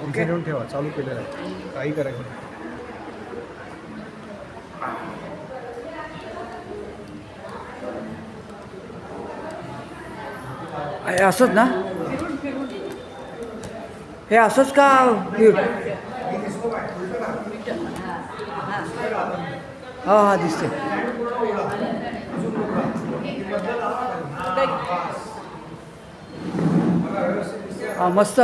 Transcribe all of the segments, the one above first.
इथे नेऊन ठेवा, चालू केलेलं आहे, काही करायचं नाही. असंच ना, हे असंच का? हा हा दिसते. हा मस्त.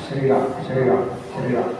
श्रीराम श्रीराम श्रीराम.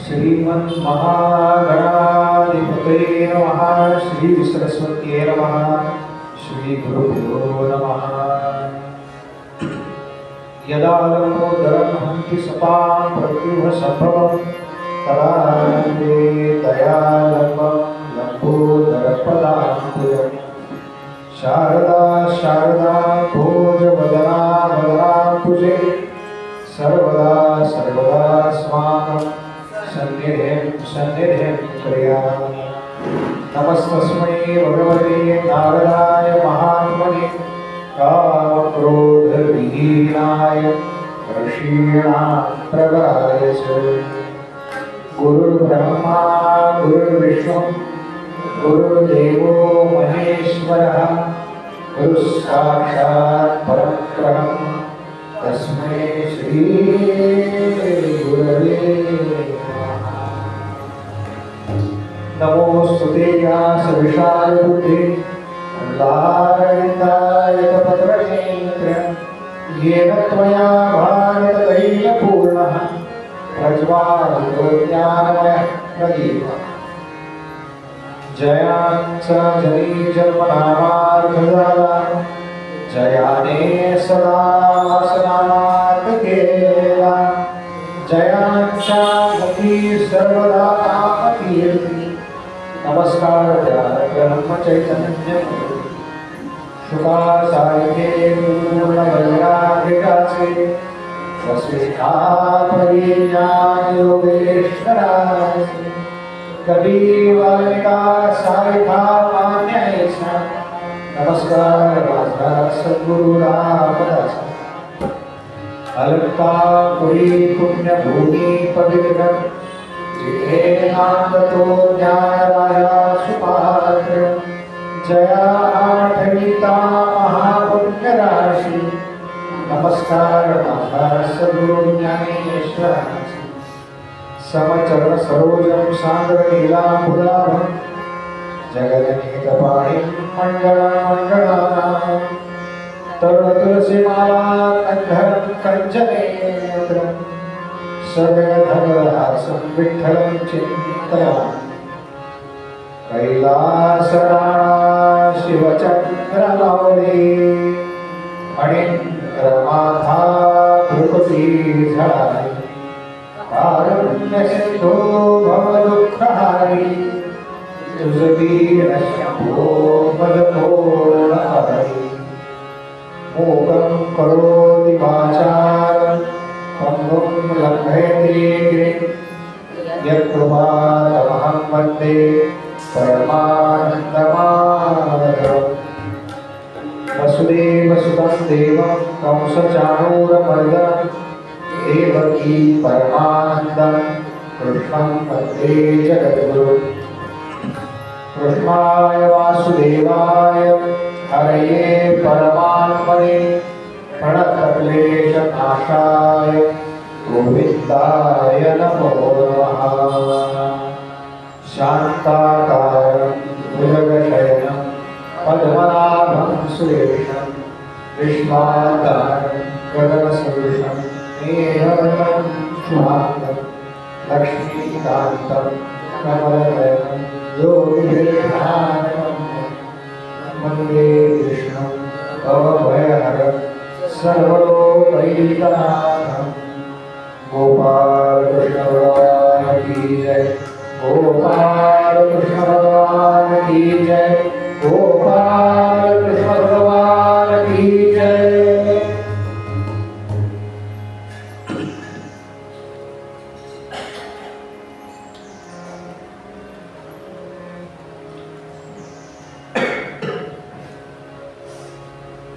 श्रीमन्महागणाधिपतये नमः। श्री सरस्वत्यै नमः। श्री गुरुभ्यो नमः। यदा लंबोदरं हन्ति सतां प्रत्युह संभवं तदा ते दयालंबं लंबोदरपदाम्बुजम्। शारदा शारदा भोजवदना वदनाम्बुजे सर्वदा सर्वदास्माकं सन्निधिं कुर्यात्। नमस्तस्मै भगवते नारायणाय महात्मने कामक्रोधविहीनाय ऋषीणां च। गुरुर्ब्रह्मा गुरुर्विष्णु गुरुर्देवो महेश्वरः गुरुस्साक्षात् परब्रह्म तस्मै श्री गुरवे नमोस्तुते व्यासविशाल बुद्धे लालितायतपत्रनेत्र येन त्वया भारततैलपूर्णः प्रज्वालितो ज्ञानमयः प्रदीपः। जयांचा जनी जन्मनामार्थजाला जयाने सदा वासनामार्थ केला। जयांच्या गती सर्वदा कामकीर्ती। नमस्कार त्या ब्रह्मचैतन्य शुकासारिके पूर्णवैराग्याचे वसिष्ठापरी ज्ञानयोगेश्वराचे। कभी वाल्मिका सारिका मान्यायसा। नमस्कार माझा सद्गुरु रामदासा। अलंकापुरी पुण्यभूमी पवित्र जिथे नांदतो ज्ञानराजा सुपात्र। जया आठविता महापुण्यराशी। नमस्कार माझा सद्गुरु ज्ञानेश्वराचा। समचरण सरोजं सागरनीलाम्बुदाभं जगदनीतपाणिं मण्डलमण्डलानां। तरुणतुलसीमाला कण्ठं कञ्चनेत्रं सदयधवलहासं विठ्ठलं चिन्तयामि। कैलासराणा शिवचन्द्रमौली मणीन्द्रमाथा भृकुटी झळाळी। कारुण्यसिन्धो भवदुःखहारी तुझवीर शंभो मदपूर्णहरि। मूकं करोति वाचालं पङ्गुं लङ्घयते गिरिं। यत्कृपातमहं वन्दे परमानन्दमाधवम्। वसुदेवसुतं देवं कंसचाणूरमर्दनं देवकी परमानन्दं कृष्णं वन्दे जगद्गुरुम्। कृष्णाय वासुदेवाय हरये परमात्मने प्रणतक्लेशनाशाय गोविन्दाय नमो नमः। शान्ताकारं भुजगशयनं पद्मनाभं सुरेशं विश्वाधारं गगनसदृशं मेघवर्णं शुभाङ्गं लक्ष्मीकान्तं कमलनयनं योगिभिर्ध्यानं वन्दे कृष्णं भवभयहरं सर्वलोकैकनाथं। गोपाल कृष्ण भगवान की जय। गोपाल कृष्ण भगवान की जय। गोपाल कृष्ण भगवान की जय।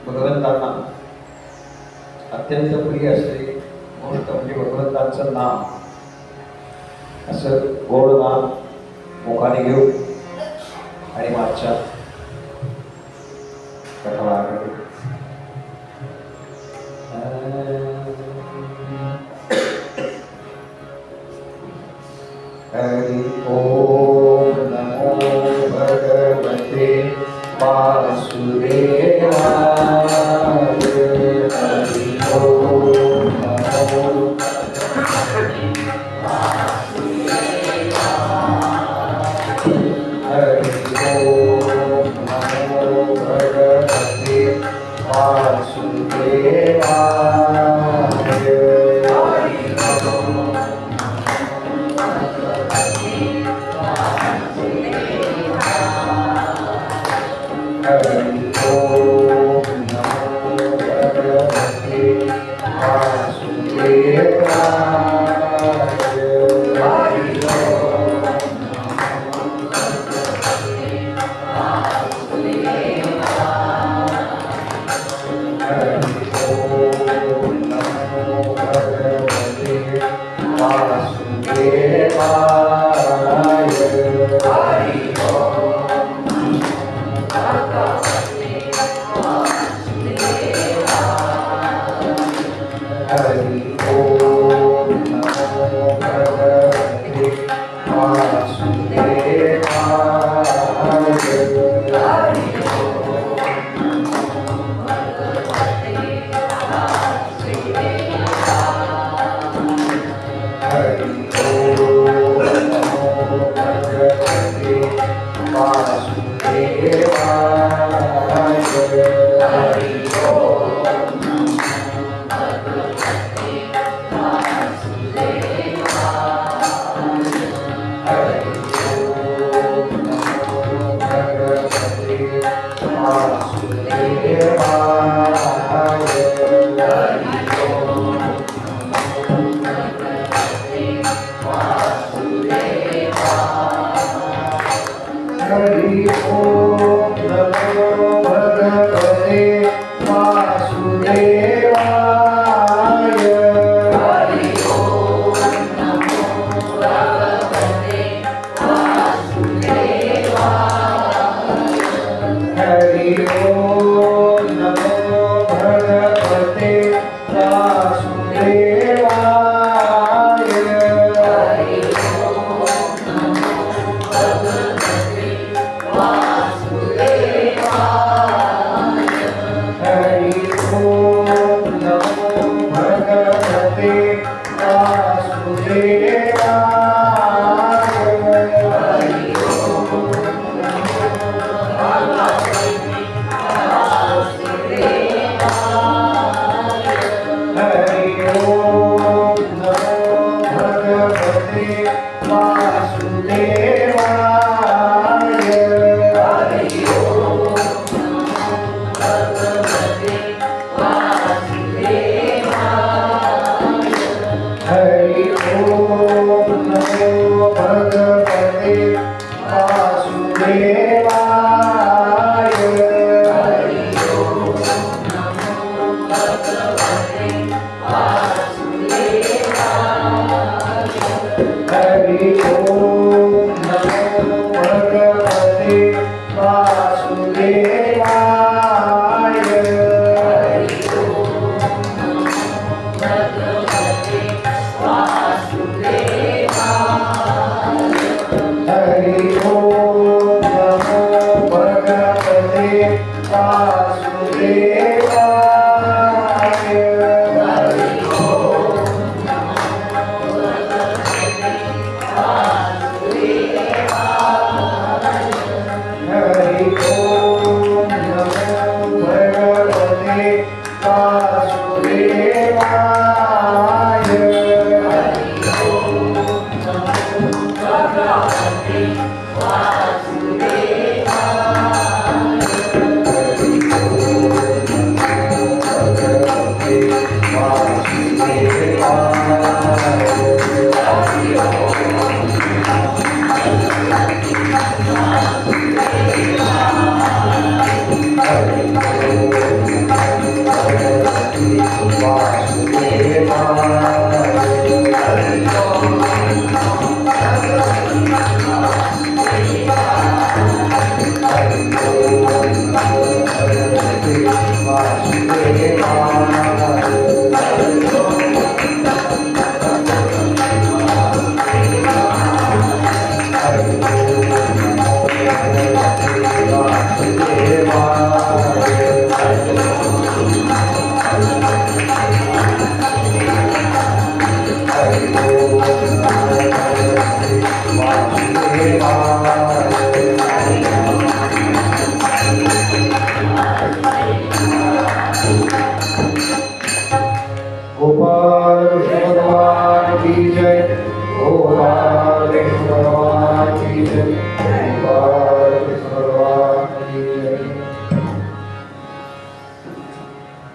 भगवंतांना अत्यंत प्रिय असते गोष्ट म्हणजे भगवंतांचं नाम। असं गोड नाम मुखाने घेऊ आणि मागच्या कथावाकडे हरि ओम नमो भगवते वासुदेवाय। हरि ओम नमो भगवते वासुदेवाय।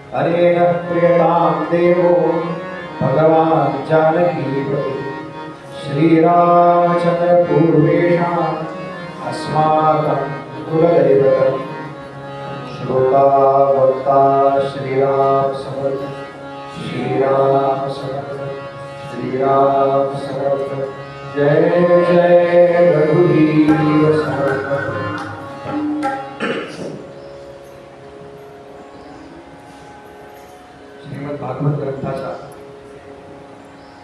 अनेन प्रियतां देवो भगवान् जानकीपति श्रीरामचन्द्रपूर्वेषाम् अस्माकं कुलदैवतम् श्रोता वक्ता श्रीराम समर्थ श्रीराम समर्थ श्रीराम समर्थ जय जय रघुवीर समर्थ। श्रीमद भागवत ग्रंथाचा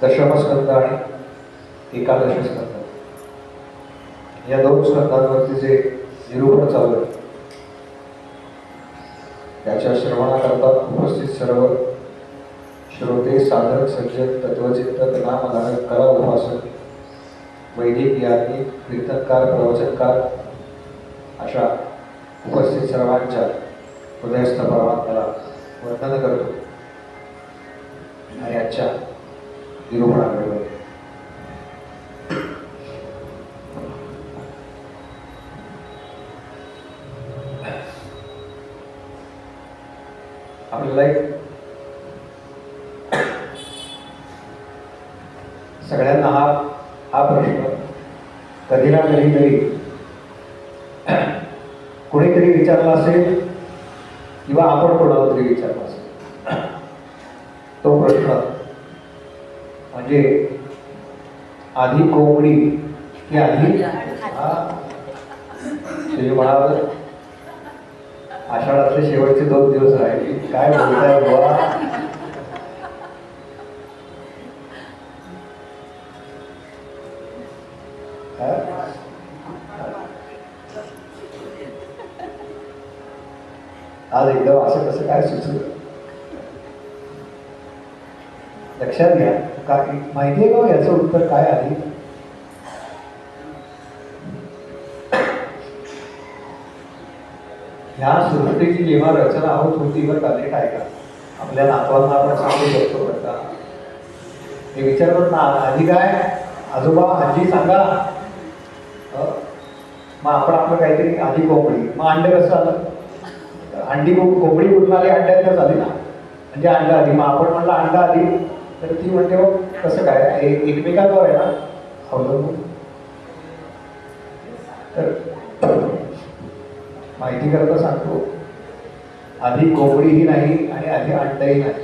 दशमस्कंद आणि एकादश स्कंद या दोन स्कंदांवरती जे निरूपण चालू आहे त्याच्या श्रवणाकरता उपस्थित सर्व श्रोते साधक सज्जन तत्वचिंतक नामधारक कला उपासक वैदिक याज्ञिक कीर्तनकार प्रवचनकार अशा उपस्थित सर्वांच्या हृदयस्थ परमात्म्याला वंदन करतो आणि आजच्या निरूपणाकडे वळतो। आपल्याला एक सगळ्यांना हा प्रश्न कधी ना कधीतरी कोणीतरी विचारला असेल किंवा आपण कोणाला तरी विचारला असेल। तो प्रश्न म्हणजे आधी कोंबडी की आधी म्हणाल आषाढातले शेवटचे 2 दिवस राहिले काय बोलताय बुवा। आज एकदम असं कसं काय सुचलं लक्षात घ्या काय माहितीये का याचं उत्तर काय आहे। ह्या सृष्टीची जेव्हा रचना होत होती बरं का नीट ऐका आपल्या नातवांना आपण सांगू शकतो बरं का हे विचारतात ना आधी काय आजोबा आजी सांगा मग आपण आपलं काहीतरी आधी कोंबडी मग अंडे कसं आलं अंडी कोंबडी कुठून आली अंड्यातच आली ना म्हणजे अंडा आधी मग आपण म्हणलं अंडा आधी तर ती म्हणते मग कसं काय एकमेकांवर आहे ना अवलंबून। तर माहिती करता सांगतो आधी कोंबडीही नाही आणि आधी अंडाही नाही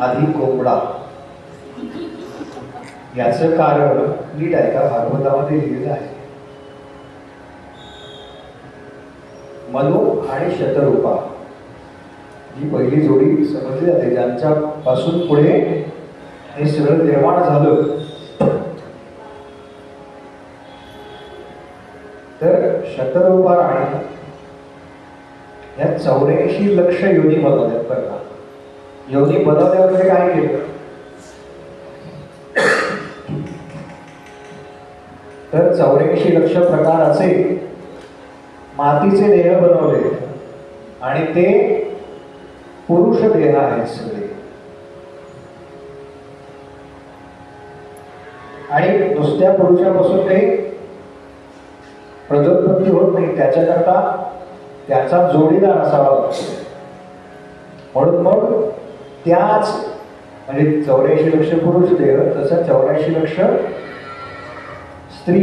आधी कोंबडा। याचं कारण नीट आहे का भागवतामध्ये लिहिलेलं आहे। मनु आणि शतरूपा ही पहिली जोडी समजली जाते ज्यांच्या पासून पुढे हे सगळं निर्माण झालं। तर शतरूपा राणी या 84 लक्ष योनी बनवल्यात बरं का। योनी बनवल्यावर काय केलं तर 84 लक्ष प्रकाराचे मातीचे देह बनवले आणि ते पुरुष देह आहेत सगळे आणि नुसत्या पुरुषापासून काही प्रजोत्पत्ती होत नाही त्याच्याकरता त्याचा जोडीदार असावा लागतो। म्हणून मग त्याच म्हणजे 84 लक्ष पुरुष देह तसं 84 लक्ष स्त्री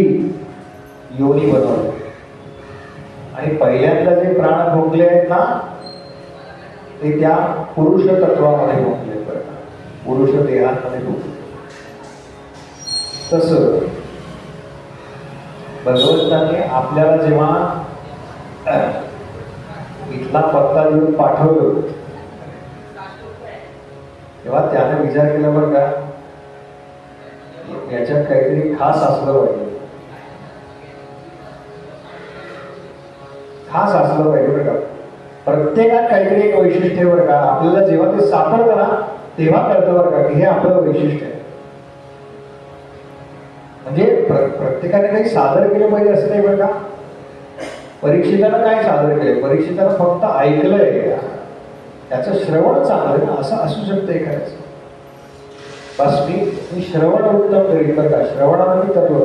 योनी बनवले आणि पहिल्यांदा जे प्राण भोगले आहेत ना ते त्या पुरुष तत्वामध्ये भोगले पुरुष देहामध्ये भोगले। तसं भगवंताने आपल्याला जेव्हा इथला पत्ता देऊन पाठवलं तेव्हा त्याने विचार केला बरं का याच्यात काहीतरी खास असलं पाहिजे खास असलं पाहिजे बरं का। प्रत्येकात काहीतरी एक वैशिष्ट्य बरं का आपल्याला जेव्हा ते सापडतं ना तेव्हा कळतं बरं का की हे आपलं वैशिष्ट्य आहे। म्हणजे प्रत्येकाने काही सादर केलं पाहिजे असं नाही बरं का। परीक्षितानं काय सादर केलं परीक्षितानं फक्त ऐकलंय त्याचं श्रवण चांगलं ना असं असू शकतं एखाद्याचं। बस मी श्रवण उत्तम करीन बरं का श्रवणाला मी तत्व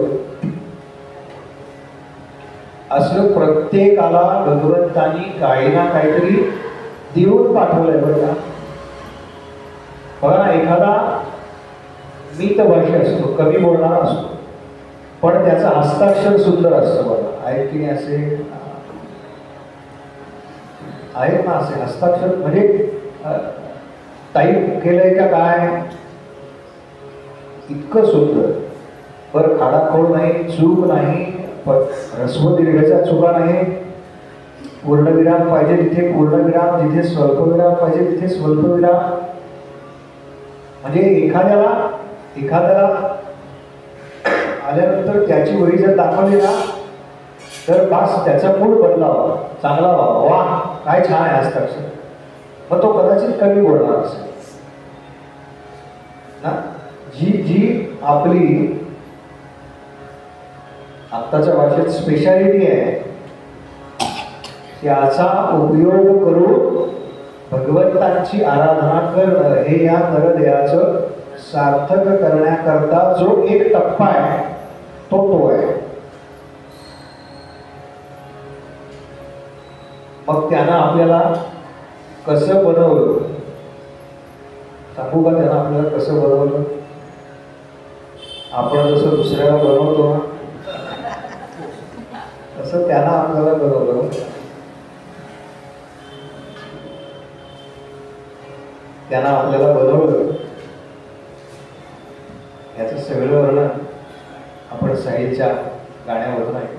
असं प्रत्येकाला भगवंतानी काही ना काहीतरी देऊन पाठवलंय बरं का. बघा ना, एखादा मितभाषी असतो, कमी बोलणारा असतो, पण त्याचं हस्ताक्षर सुंदर असतं. बघा, आहे की नाही असे आहेत ना असे हस्ताक्षर, म्हणजे टाईप केलंय का काय, इतकं सुंदर. बरं, खाडाखोड नाही, चूक नाही, ऱ्हस्व दीर्घाच्या चुका नाही, पूर्णविराम पाहिजे तिथे पूर्णविराम, जिथे स्वल्पविराम पाहिजे तिथे स्वल्पविराम. म्हणजे एखाद्याला आल्यानंतर त्याची वही जर दाखवली ना, तर बास त्याचा मूड बदलावा, चांगला व्हावा. वा, काय छान आहे हस्ताक्षर. मग तो कदाचित कमी बोलणार असेल ना. जी आपली आत्ताच्या भाषेत स्पेशालिटी आहे, त्याचा उपयोग करून भगवंतांची आराधना करणं हे या नरदेहाचं सार्थक करण्याकरता जो एक टप्पा आहे तो आहे. मग त्यानं आपल्याला कसं बनवलं सांगू का. त्यानं आपल्याला कसं बनवलं, आपण जसं दुसऱ्याला बनवतो ना तसं त्यानं आपल्याला बनवलं. त्यानं आपल्याला बनवलं. याचं सगळं वर्णन आपण साहिलच्या गाण्यावरून ऐकलं.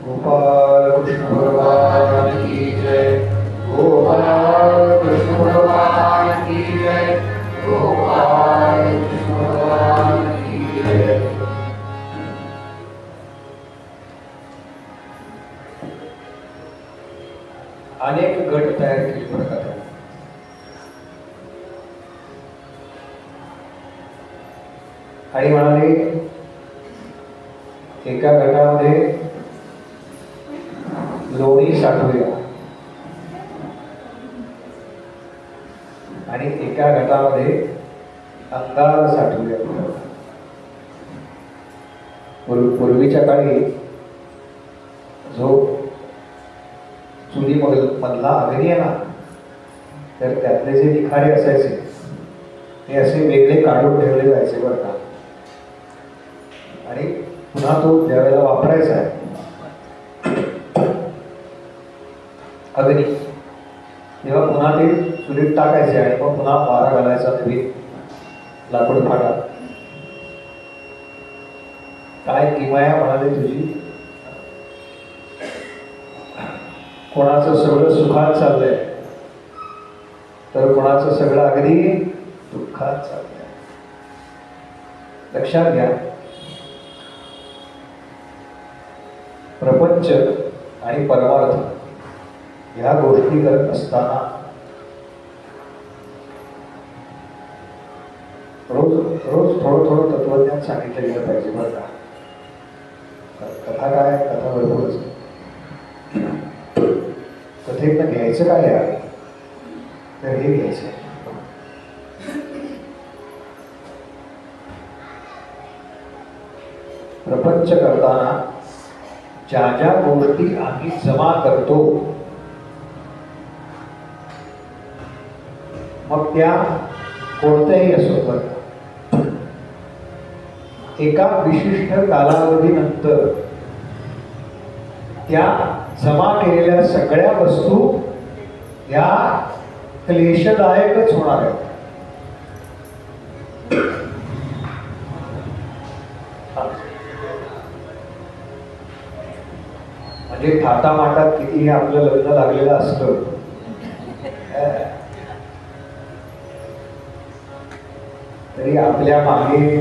गोपाल कृष्ण भगवान की जय, गोपाल कृष्ण भगवान की जय, गोपाल कृष्ण भगवान की जय। अनेक गट तयार केले बरं का त्यांनी. आणि म्हणाले एका गटामध्ये लोणी साठवूया आणि एका गटामध्ये अंगार साठवूया. पूर्वीच्या काळी जो चुली मधला अग्नी आहे ना, तर त्यातले जे निखारे असायचे ते असे वेगळे काढून ठेवले जायचे बरं का. आणि पुन्हा तो ज्यावेळेला वापरायचा आहे अग्नी, तेव्हा पुन्हा ते चुलीत टाकायचे आणि मग पुन्हा वारा घालायचा नवीन लाकूड फाटा. काय किमया म्हणाले तुझी, कोणाचं सगळं सुखात चाललंय तर कोणाचं सगळं अगदी दुःखात चाललंय. लक्षात घ्या, प्रपंच आणि परमार्थ ह्या गोष्टी करत असताना रोज रोज थोडं थोडं तत्वज्ञान सांगितलं गेलं पाहिजे बरं का. कथा काय, कथा बरोबरच. कथेतनं घ्यायचं काय आहे तर हे घ्यायचं. प्रपंच करताना ज्या ज्या गोष्टी आम्ही जमा करतो मग त्या कोणत्याही असो बरं, एका विशिष्ट कालावधीनंतर त्या जमा केलेल्या सगळ्या वस्तू या क्लेशदायकच होणार आहेत. म्हणजे थाटामाटात कितीही आपलं लग्न लागलेलं असतं तरी आपल्या मागे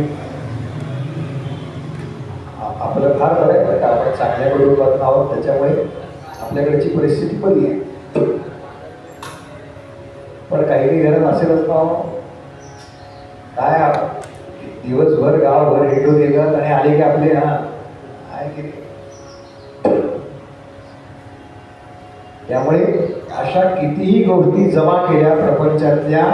आपलं फार बरं आहे का, आपण चांगल्या कुटुंबात आहोत त्याच्यामुळे आपल्याकडची परिस्थिती बरी आहे. पण काही काही घरात असेलच ना, काय दिवसभर गावभर हेटून येतात आणि आले की आपले हा आहे की. त्यामुळे अशा कितीही गोष्टी जमा केल्या प्रपंचातल्या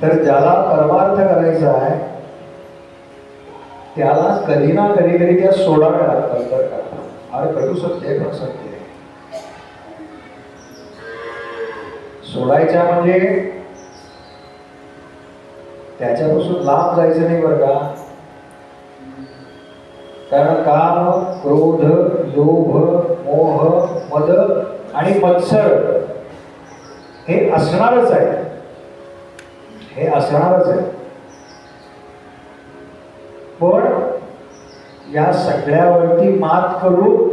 तर ज्याला परमार्थ करायचा आहे त्याला कधी ना कधीतरी त्या सोडाव्या लागतात बरं का. फार कटू सत्य आहे पण सत्य आहे. सोडायच्या म्हणजे त्याच्यापासून लांब जायचं नाही बरं का. कारण काम, क्रोध, लोभ, मोह, मद आणि मत्सर हे असणारच आहे, हे असणारच आहे. पण या सगळ्यावरती मात करून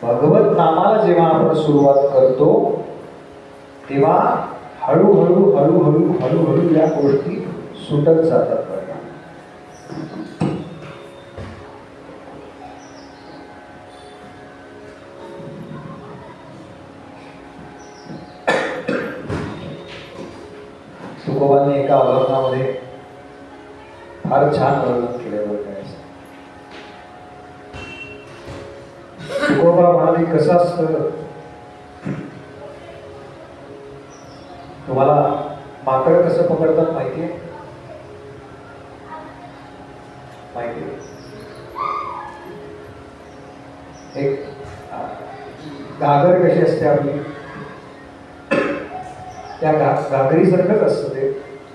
भगवत नामाला जेव्हा आपण सुरुवात करतो तेव्हा हळूहळू हळूहळू हळूहळू या गोष्टी सुटत जातात. तुकोबांनी एका अभंगामध्ये फार छान वर्णन केलं बरं. तुकोबा म्हणाले कसं असतं, तुम्हाला माकड कसं पकडतात माहितीये? माहिती एक घागर कशी असते आपली, त्या घागरीसारखंच असतं ते.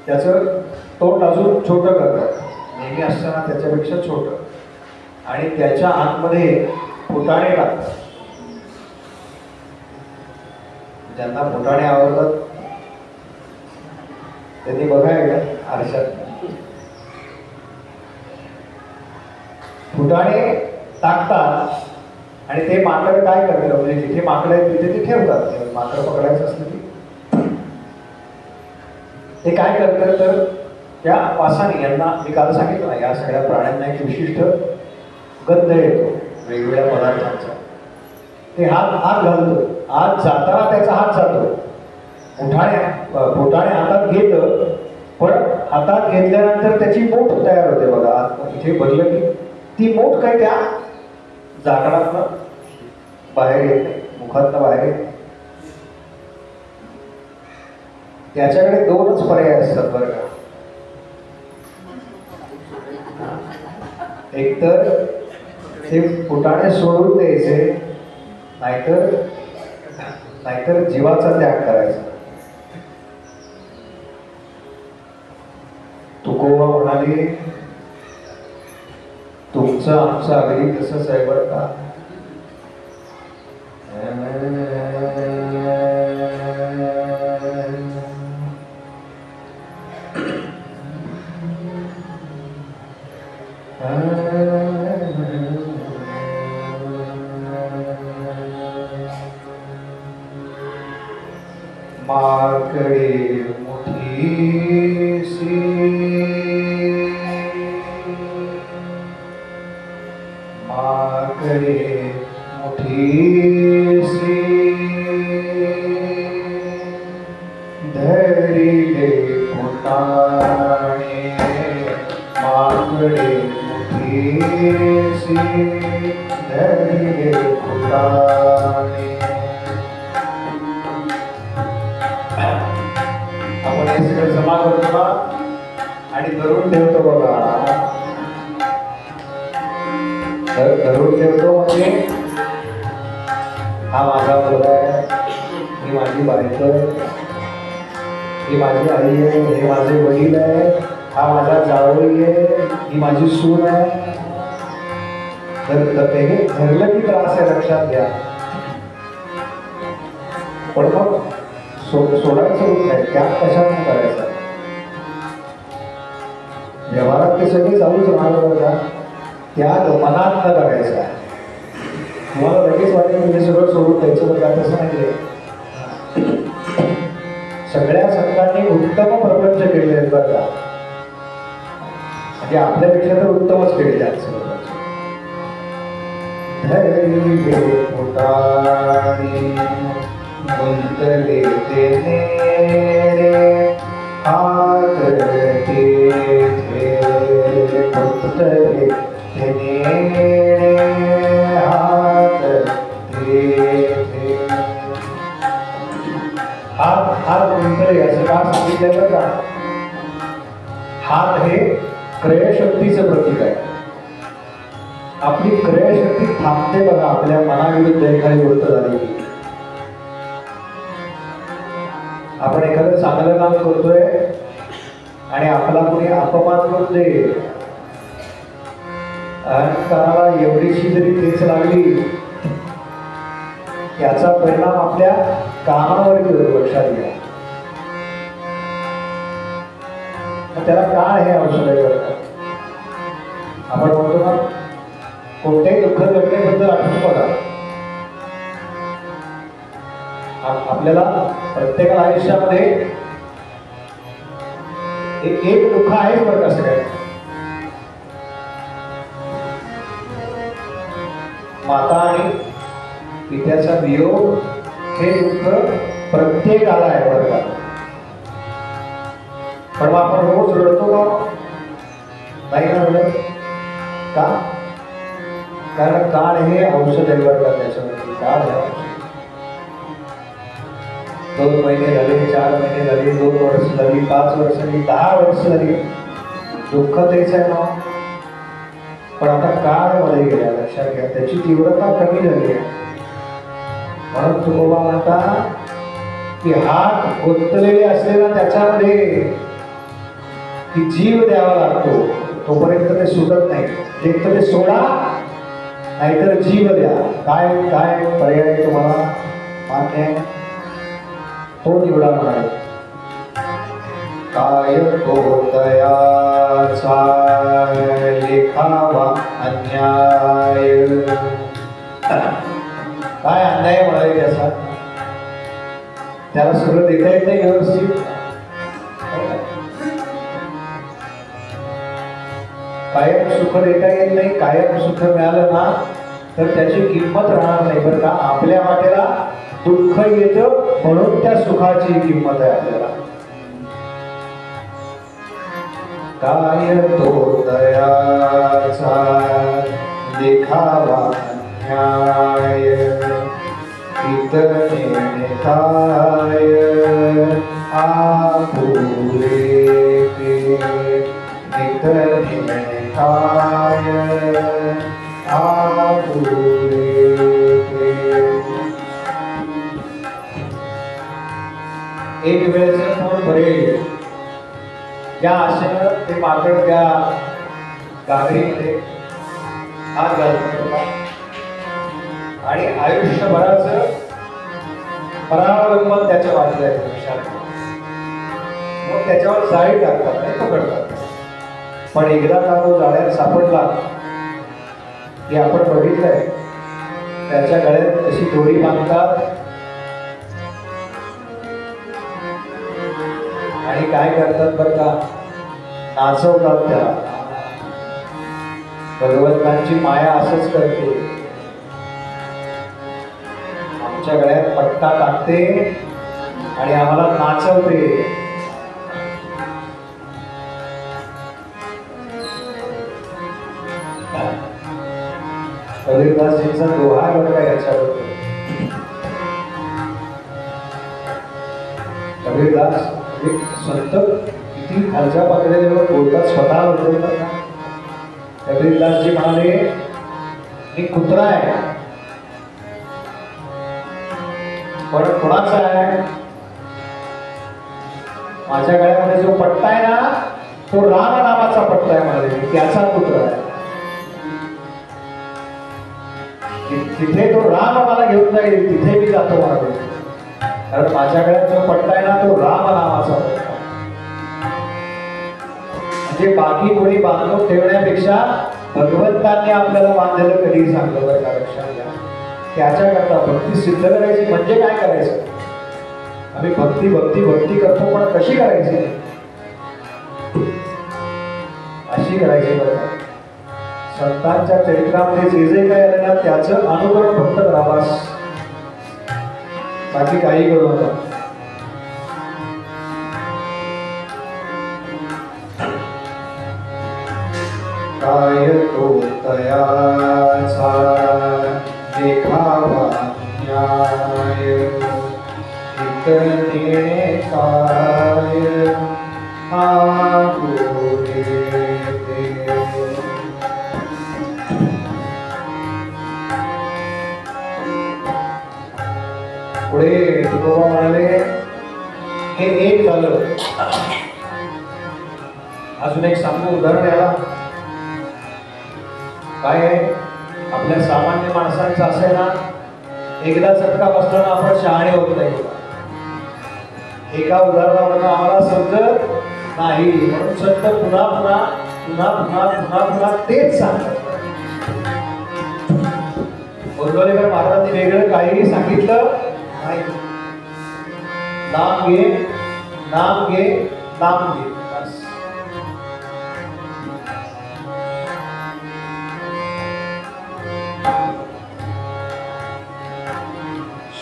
त्याचं तोंड अजून छोटं करतात, नेहमी असताना त्याच्यापेक्षा छोटं, आणि त्याच्या आतमध्ये फुटाणे टाकतात. ज्यांना फुटाणे आवडतात त्यांनी बघायला आरशात फुटाणे टाकतात आणि ते माकड काय करतं, म्हणजे जिथे माकड आहेत तिथे ते ठेवतात. माकड पकडायचं असलं की ते काय करतात, तर त्या वासाने, यांना मी काल सांगितलं ना, या सगळ्या प्राण्यांना एक विशिष्ट गंध येतो वेगवेगळ्या पदार्थांचा. ते हात घालतो, आत जाताना त्याचा हात जातो, फुटाणे हातात घेतं, पण हातात घेतल्यानंतर त्याची मूठ तयार होते बघा. आत इथे बदलं की ती मूठ काय त्या झाकणातनं बाहेर येत नाही, मुखातनं बाहेर येत नाही. त्याच्याकडे दोनच पर्याय असतात बरं का. एकतर ते फुटाणे सोडून द्यायचे, नाहीतर जीवाचा त्याग करायचा. तुकोबा म्हणाले, तुमचं आमचं अगदी तसंच आहे बरं का. माकडे मुठीसी धरिले फुटाणे, माकडे मुठीसी धरिले फुटाणे. आपण हे सगळं जमा करतो ना आणि धरून ठेवतो बघा. धरून ठेवतो म्हणजे हा माझा मुलगा आहे, ही माझी बायको आहे, ही माझी आई आहे, हे माझे वडील आहे, हा माझा जावई आहे, ही माझी सून आहे. तर हे धरलं की त्रास आहे, लक्षात घ्या. पण मग सोडायचं होत नाही, त्याग कशाने करायचा. व्यवहारात ते सगळे चालूच राहणार बघा. त्याग मनात न करायचा. तुम्हाला लगेच वाटेल म्हणजे सगळं सोडून द्यायचं बघा, तसं नाही. सगळ्या संतांनी उत्तम प्रपंच केले आहेत बघा, म्हणजे आपल्यापेक्षा तर उत्तमच केलेले आहेत सगळं. धरिले फुटाणे गुंतले ते नेरे, हात तेथे गुंतले ते नेरे, हात तेथे. हात गुंतले असं का सांगितलंय बरं का. हात हे क्रयशक्तीचं प्रतीक आहे. आपली क्रयशक्ती थांबते बघा आपल्या मनाविरुद्ध एखादी गोष्ट झाली. आपण एखादं चांगलं काम करतोय आणि आपला कोणी अपमान करून दे, अहंकाराला एवढीशी जरी ठेच लागली, याचा परिणाम आपल्या कामावरती होतो, लक्षात घ्या. त्याला काय हे औषध आहे बरं का. आपण म्हणतो ना, कोणत्याही दुःख घटनेबद्दल आठवून बघा. आपल्याला प्रत्येकाला आयुष्यामध्ये एक दुःख आहेच बरं का. सगळ्यात माता आणि पित्याचा वियोग हे दुःख प्रत्येकाला आहे बरं का. पण मग आपण रोज रडतो का? नाही ना रडत का? कारण काळ हे औषध आहे बरं का. त्याच्यामध्ये काळ हे औषध. 2 महिने झाले, 4 महिने झाले, 2 वर्ष झाली, 5 वर्ष झाली, 10 वर्ष झाली, दुःख तेच आहे ना. पण आता काळ मध्ये गेला, लक्षात घ्या. त्याची तीव्रता कमी झाली आहे. म्हणून तुकोबा म्हणता की हात गुंतलेले असलेला त्याच्यामध्ये की जीव द्यावा लागतो, तोपर्यंत ते सुटत नाही. एक तर ते सोडा, नाहीतर जीव द्या. काय काय पर्याय तुम्हाला मान्य आहे तो निवडा म्हणाले. काय तो दयाचा लेखा देखावा अन्याय. काय अन्याय म्हणाले त्याचा? त्याला सगळं देता येत नाही व्यवस्थित. कायम सुख देता येत नाही. कायम सुख मिळालं ना तर त्याची किंमत राहणार नाही बरं का. आपल्या वाटेला दुःख येतं म्हणून त्या सुखाची किंमत आहे आपल्याला. काय तो दयाचा देखावा अन्याय, इतने काय आपुले ते, इतने काय आपुले ते. एक वेळेचं कोण भरेल या आशेनं ते माकड त्या गागरीमध्ये हात घालत आणि आयुष्यभराचं परावलंबन त्याच्या वाटलं आहे लक्षात. मग त्याच्यावर जाळी टाकतात आणि पकडतात. पण एकदा का तो जाळ्यात सापडला की आपण बघितलंय त्याच्या गळ्यात अशी दोरी बांधतात आणि काय करतात बरं का, नाचवतात त्याला. भगवंतांची माया असंच करते. आमच्या गळ्यात पट्टा टाकते आणि आम्हाला नाचवते. कबीरदासजींचा दोहा आहे बरं का याच्याबद्दल. कबीरदास एक संत किती खालच्या पातळीवर बोलतात स्वतः बोलतात. कबीरदासजी म्हणाले मी कुत्रा आहे पण कोणाचा आहे? माझ्या गळ्यामध्ये जो पट्टा आहे ना तो राम नावाचा पट्टा आहे म्हणाले, त्याचा कुत्रा आहे. तिथे तो राम मला घेऊन जाईल तिथे मी जातो म्हणाले. कारण माझ्या गळ्यात जो पट्टा आहे ना तो राम नावाचा पट्टा. म्हणजे बाकी कोणी बांधून ठेवण्यापेक्षा भगवंतांनी आपल्याला बांधलेलं कधी सांगलं बरं का. लक्षात घ्या. त्याच्याकरता भक्ती सिद्ध करायची म्हणजे काय करायचं? आम्ही भक्ती भक्ती भक्ती करतो पण कशी करायची? अशी करायची बरं का. संतांच्या चरित्रामध्ये जे जे काय आलं ना त्याचं अनुकरण फक्त करावास, बाकी काही करू नका. काय तो तयाचा देखावा न्याय, इतने काय आपुले ते. पुढे तुकोबा म्हणाले हे एक झालं. अजून एक सांगू उदाहरण याला. काय आहे आपल्या सामान्य माणसांचं असं आहे ना, एकदा चटका बसला ना आपण शहाणे होत नाही. एका उदाहरणावरून आम्हाला समजत नाही म्हणून संत पुन्हा पुन्हा पुन्हा पुन्हा पुन्हा पुन्हा तेच सांगतात. गोंदवलेकर महाराजांनी वेगळं काहीही सांगितलं नाही. नाम घे नाम घे नाम घे.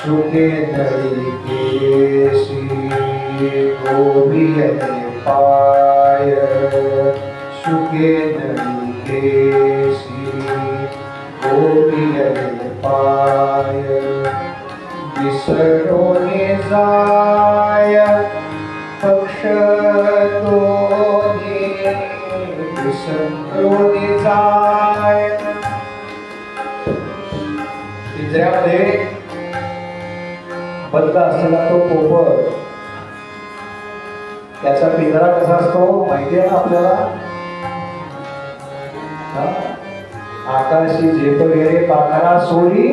शुके नळी केशी गोवियते पाय, शुके नळी केशी गोवियते पाय, विसरोने जाय पक्ष दोन्ही, विसरोने जाय. पिंजऱ्यामध्ये बद्ध असलेला तो पोपट, त्याचा पिंजरा कसा असतो माहिती आहे ना आपल्याला? आकाशी झेप गेले पाखरा सोडी,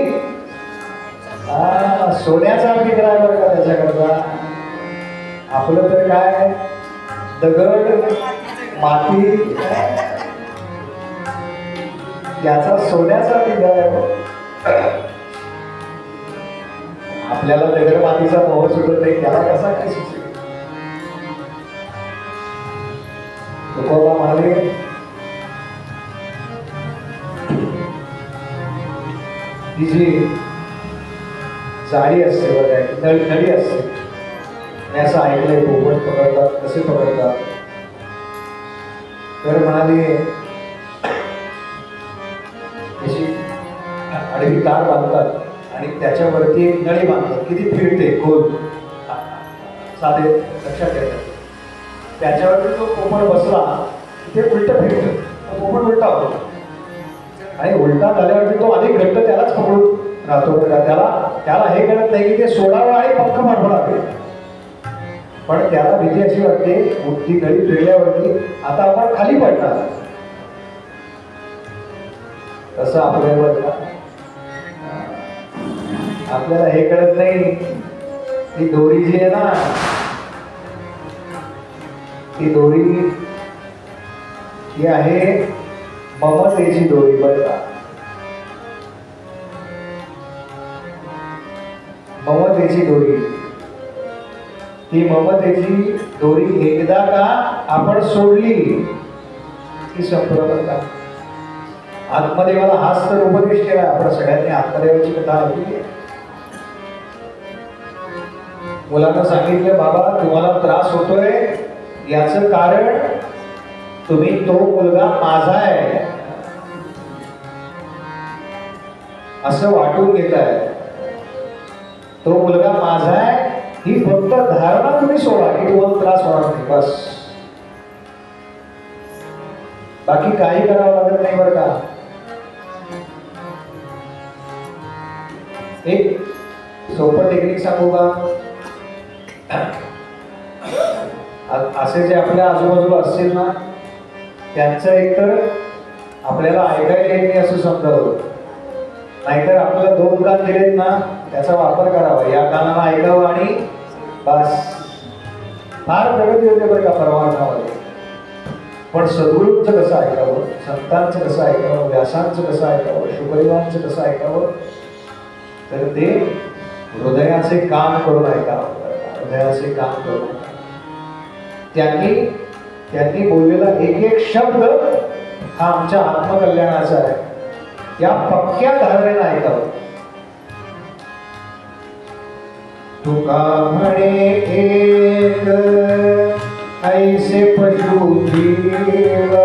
सोन्याचा पिंजरा आहे बरं का त्याच्याकरता. आपलं तर काय दगड माती त्याचा सोन्याचा दिवा आहे. आपल्याला दगड मातीचा मोह सुटत नाही, त्याला कसा काय सुचेल? तुकोबा म्हणाले ही जी जाळी असते बघा, नळी असते, मी असं ऐकलंय पोपट पकडतात, कसे पकडतात? तर म्हणाले त्याची आडवी तार बांधतात आणि त्याच्यावरती एक नळी बांधतात, किती फिरते गोल, साधे लक्षात येतात. त्याच्यावरती तो पोपट बसला ते उलट फिरतं, पोपट उलटा होतो आणि उलटा झाल्यावरती तो अधिक घट्ट त्यालाच पकडून राहतो. त्याला हे कळत नाही की ते सोडावं आणि पंख पाठवावे, पण त्याला भीती अशी वाटते ती नळी फिरल्यावरती आता आपण खाली पडणार. तसं आपल्यावर आपल्याला हे कळत नाही ती दोरी जी आहे ना, ती दोरी ही आहे ममतेची दोरी. बरं का, ममतेची दोरी. ती ममतेची दोरी एकदा का आपण सोडली की संपलं. का आत्मदेवाला हाच तर उपदेश केला. आपण सगळ्यांनी आत्मदेवाची कथा ऐकली आहे. मुलांना सांगितलं, बाबा तुम्हाला त्रास होतोय याचं कारण तुम्ही तो मुलगा माझा आहे असं वाटून घेताय. तो मुलगा माझा आहे ही फक्त धारणा तुम्ही सोडा की तुम्हाला त्रास होणार नाही, बस. बाकी काही करावं लागत नाही. बरं का, एक सोपं टेक्निक सांगू का? असे जे आपल्या आजूबाजूला असतील ना, त्यांचं एकतर आपल्याला ऐकायला येत नाही असं समजावं, नाहीतर आपल्याला 2 कान दिलेत ना, त्याचा वापर करावा. या कानाला ऐकावं आणि बस. फार प्रगती होते बरं का परमार्थामध्ये. पण सद्गुरूंचं कसं ऐकावं, संतांचं कसं ऐकावं, व्यासांचं कसं ऐकावं, शुकदेवांचं कसं ऐकावं, तर ते हृदयाचे काम करून ऐकावं. हृदयाचे काम करून ऐकावं. त्यांनी बोललेला एक एक शब्द हा आमच्या आत्मकल्याणाचा आहे. या पक्क्या धारणेनं ऐकावं. तुका म्हणे एक ऐसे पशु जीव,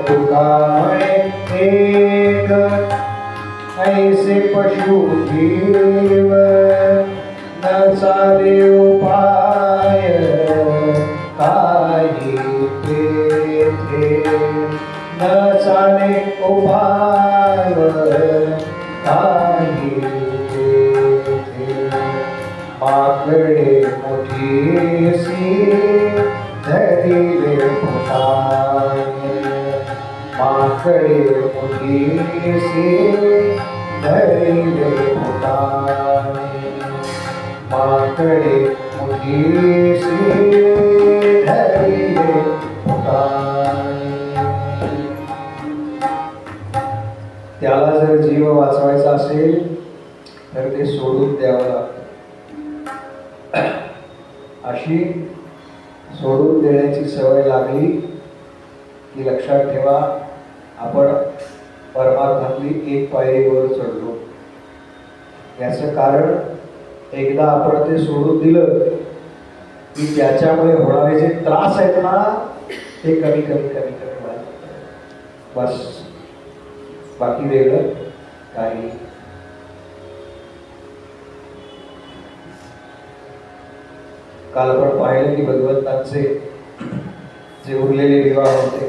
तुका म्हणे एक ऐसे पशु जीव, न चाले उपाय काही तेथे, न चाले उपाय काही तेथे. माकडे मोठीसी धरिले पोटाने, माकडे मोठीसी धरिले पोटाने, माकडे मोठीसी धरिले पोटाने. त्याला जर जीव वाचवायचा असेल तर ते सोडून द्यावं लागतं. अशी सोडून देण्याची सवय लागली की लक्षात ठेवा, आपण परमार्थातली एक पायरीवर चढलो. याचं कारण एकदा आपण ते सोडून दिलं की त्याच्यामुळे होणारे जे त्रास आहेत ना, ते कमी कमी कमी कमी व्हायला, बस. बाकी वेगळं काही. काल आपण पाहिलं की भगवंतांचे जे उरलेले विवाह होते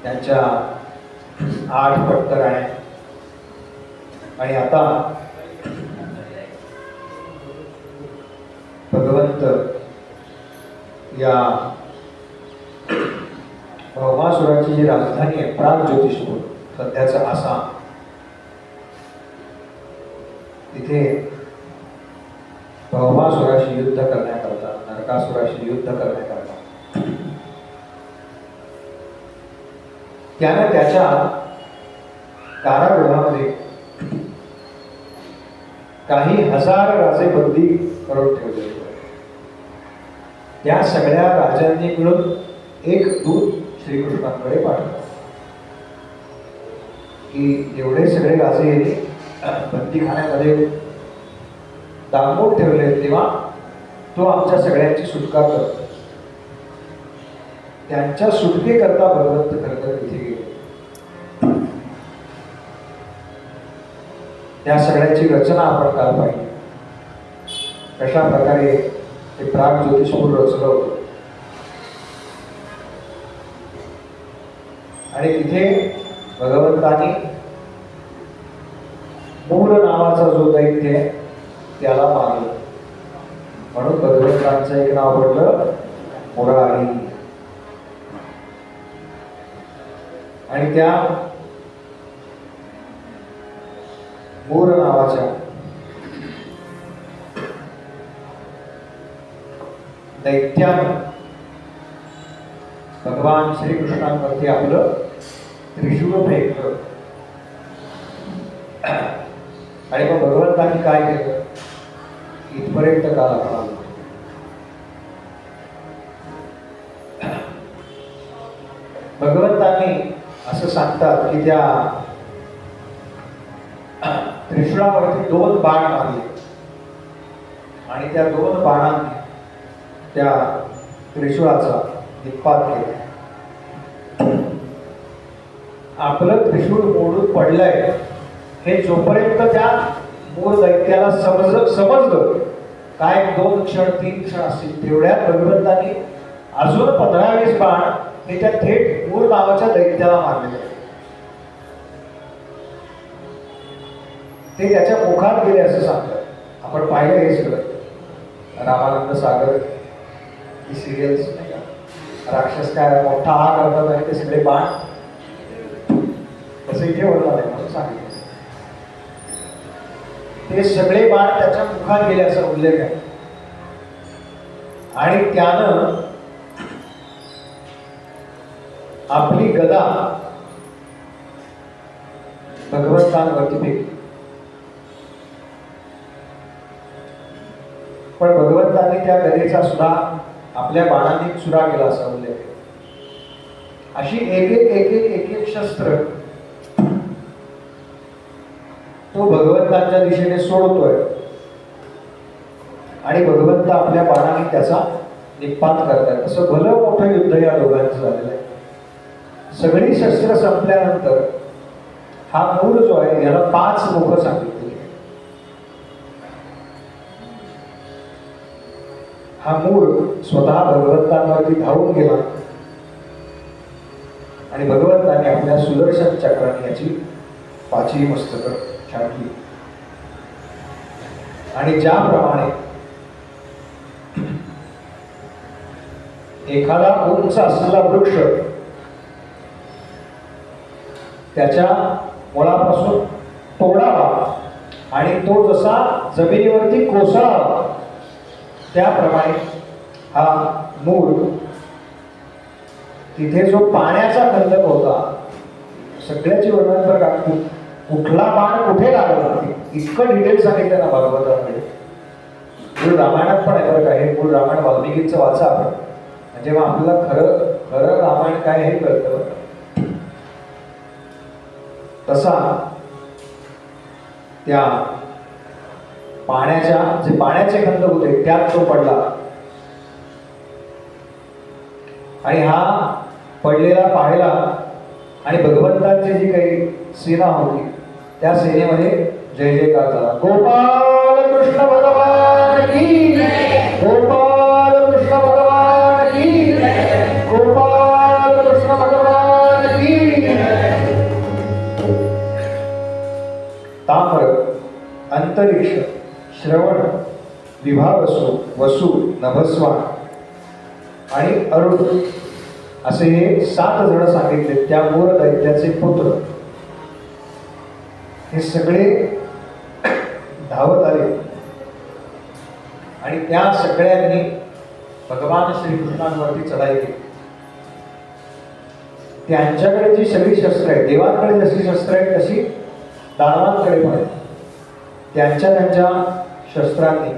त्यांच्या 8 पट्टराण्या, आणि आता भगवंत या भौमासुराची जी राजधानी आहे प्रागज्योतिषपूर, सध्याचं आसाम, तिथे भौमासुराशी युद्ध करण्याकरता, नरकासुराशी युद्ध करण्याकरता त्यानं त्याच्या कारागृहामध्ये काही हजार राजे बंदी करून ठेवले. त्या सगळ्या राजांनी मिळून एक दूत श्रीकृष्णांकडे पाठवला की एवढे सगळे राजे बंदीखान्यामध्ये डांबून ठेवले, तेव्हा तो आमच्या सगळ्यांची सुटका करतो. त्यांच्या सुटकेकरता भगवंत खरं इथे गेले. त्या सगळ्याची रचना आपण काल पाहिली, कशा प्रकारे ते प्राग ज्योतिषपूर रचलं होतं. आणि तिथे भगवंतानी मूल नावाचा जो दैत्य आहे त्याला मारलं. म्हणून भगवंतांचं एक नाव पडलं मुरारी. आणि त्या मूर नावाच्या दैत्यानं भगवान श्रीकृष्णांवरती आपलं त्रिशूळ फेकलं. आणि मग भगवंतांनी काय केलं, इथपर्यंत काल आपण आलो. भगवंतांनी असं सांगतात की त्या त्रिशूळावरती 2 बाण मारले आणि त्या 2 बाणांनी त्या त्रिशूळाचा निपात केला. आपलं त्रिशूळ मोडून पडलंय हे जोपर्यंत त्या मूळ दैत्याला समजलं, काय 2 क्षण 3 क्षण असतील, तेवढ्यात भगवंतांनी अजून 15-20 बाण हे त्या थेट मूळ नावाच्या दैत्याला मारलेले. ते त्याच्या मुखात गेले असं सांगतात. आपण पाहिलं हे सगळं रामानंद सागर ही सिरियल्स नाही का, राक्षस काय मोठा हा करतात आणि ते सगळे बाण तसं इथे वळणार आहे म्हणून सांगितलं. ते सगळे बाण त्याच्या मुखात गेले असा उल्लेख आहे. आणि त्यानं आपली गदा भगवंतांवरती फेकली. पण भगवंतांनी त्या गदेचा सुद्धा आपल्या बाणांनी चुरा केला असा उल्लेख आहे. अशी एक शस्त्र तो भगवंतांच्या दिशेने सोडतोय आणि भगवंत आपल्या बाणाने त्याचा निपात करतायत. असं भलं मोठं युद्ध या दोघांचं झालेलं आहे. सगळी शस्त्र संपल्यानंतर हा मूळ जो आहे याला 5 मुख सांगितले. हा मूळ स्वतः भगवंतांवरती धावून गेला आणि भगवंतांनी आपल्या सुदर्शन चक्राने याची 5ही मस्तक छाटली. आणि ज्याप्रमाणे एखादा उंच असलेला वृक्ष त्याच्या मुळापासून तोडावा आणि तो जसा जमिनीवरती कोसळावा, त्याप्रमाणे हा मूळ तिथे जो पाण्याचा खंदक होता, सगळ्याची वर्णन बघा, कुठला बाण कुठे लागला इतकं डिटेल सांगितलं ना भागवतामध्ये. मूळ रामायणात पण आहे बरं का. हे मूळ रामायण वाल्मिकींचं वाचा आपण, म्हणजे मग आपल्याला खरं खरं रामायण काय हे कळतं. तसा त्या पाण्याच्या जे पाण्याचे खंड होते त्यात तो पडला आणि हा पडलेला पाहिला आणि भगवंतांची जी काही सेना होती त्या सेनेमध्ये जय जयकार झाला. गोपाल कृष्ण भगवान की जय, गोपाल कृष्ण भगवान की जय, गोपाल कृष्ण भगवान की जय. ताम्र, अंतरिक्ष, श्रवण, विभावसु, वसु, नभस्वान आणि अरुण असे हे 7 जण सांगितले. त्या मूळ दैत्याचे पुत्र हे सगळे धावत आले आणि त्या सगळ्यांनी भगवान श्रीकृष्णांवरती चढाई केली. त्यांच्याकडे जी सगळी शस्त्र आहेत, देवांकडे जशी शस्त्र आहेत तशी दानवांकडे पण आहेत. त्यांच्या शस्त्रांनी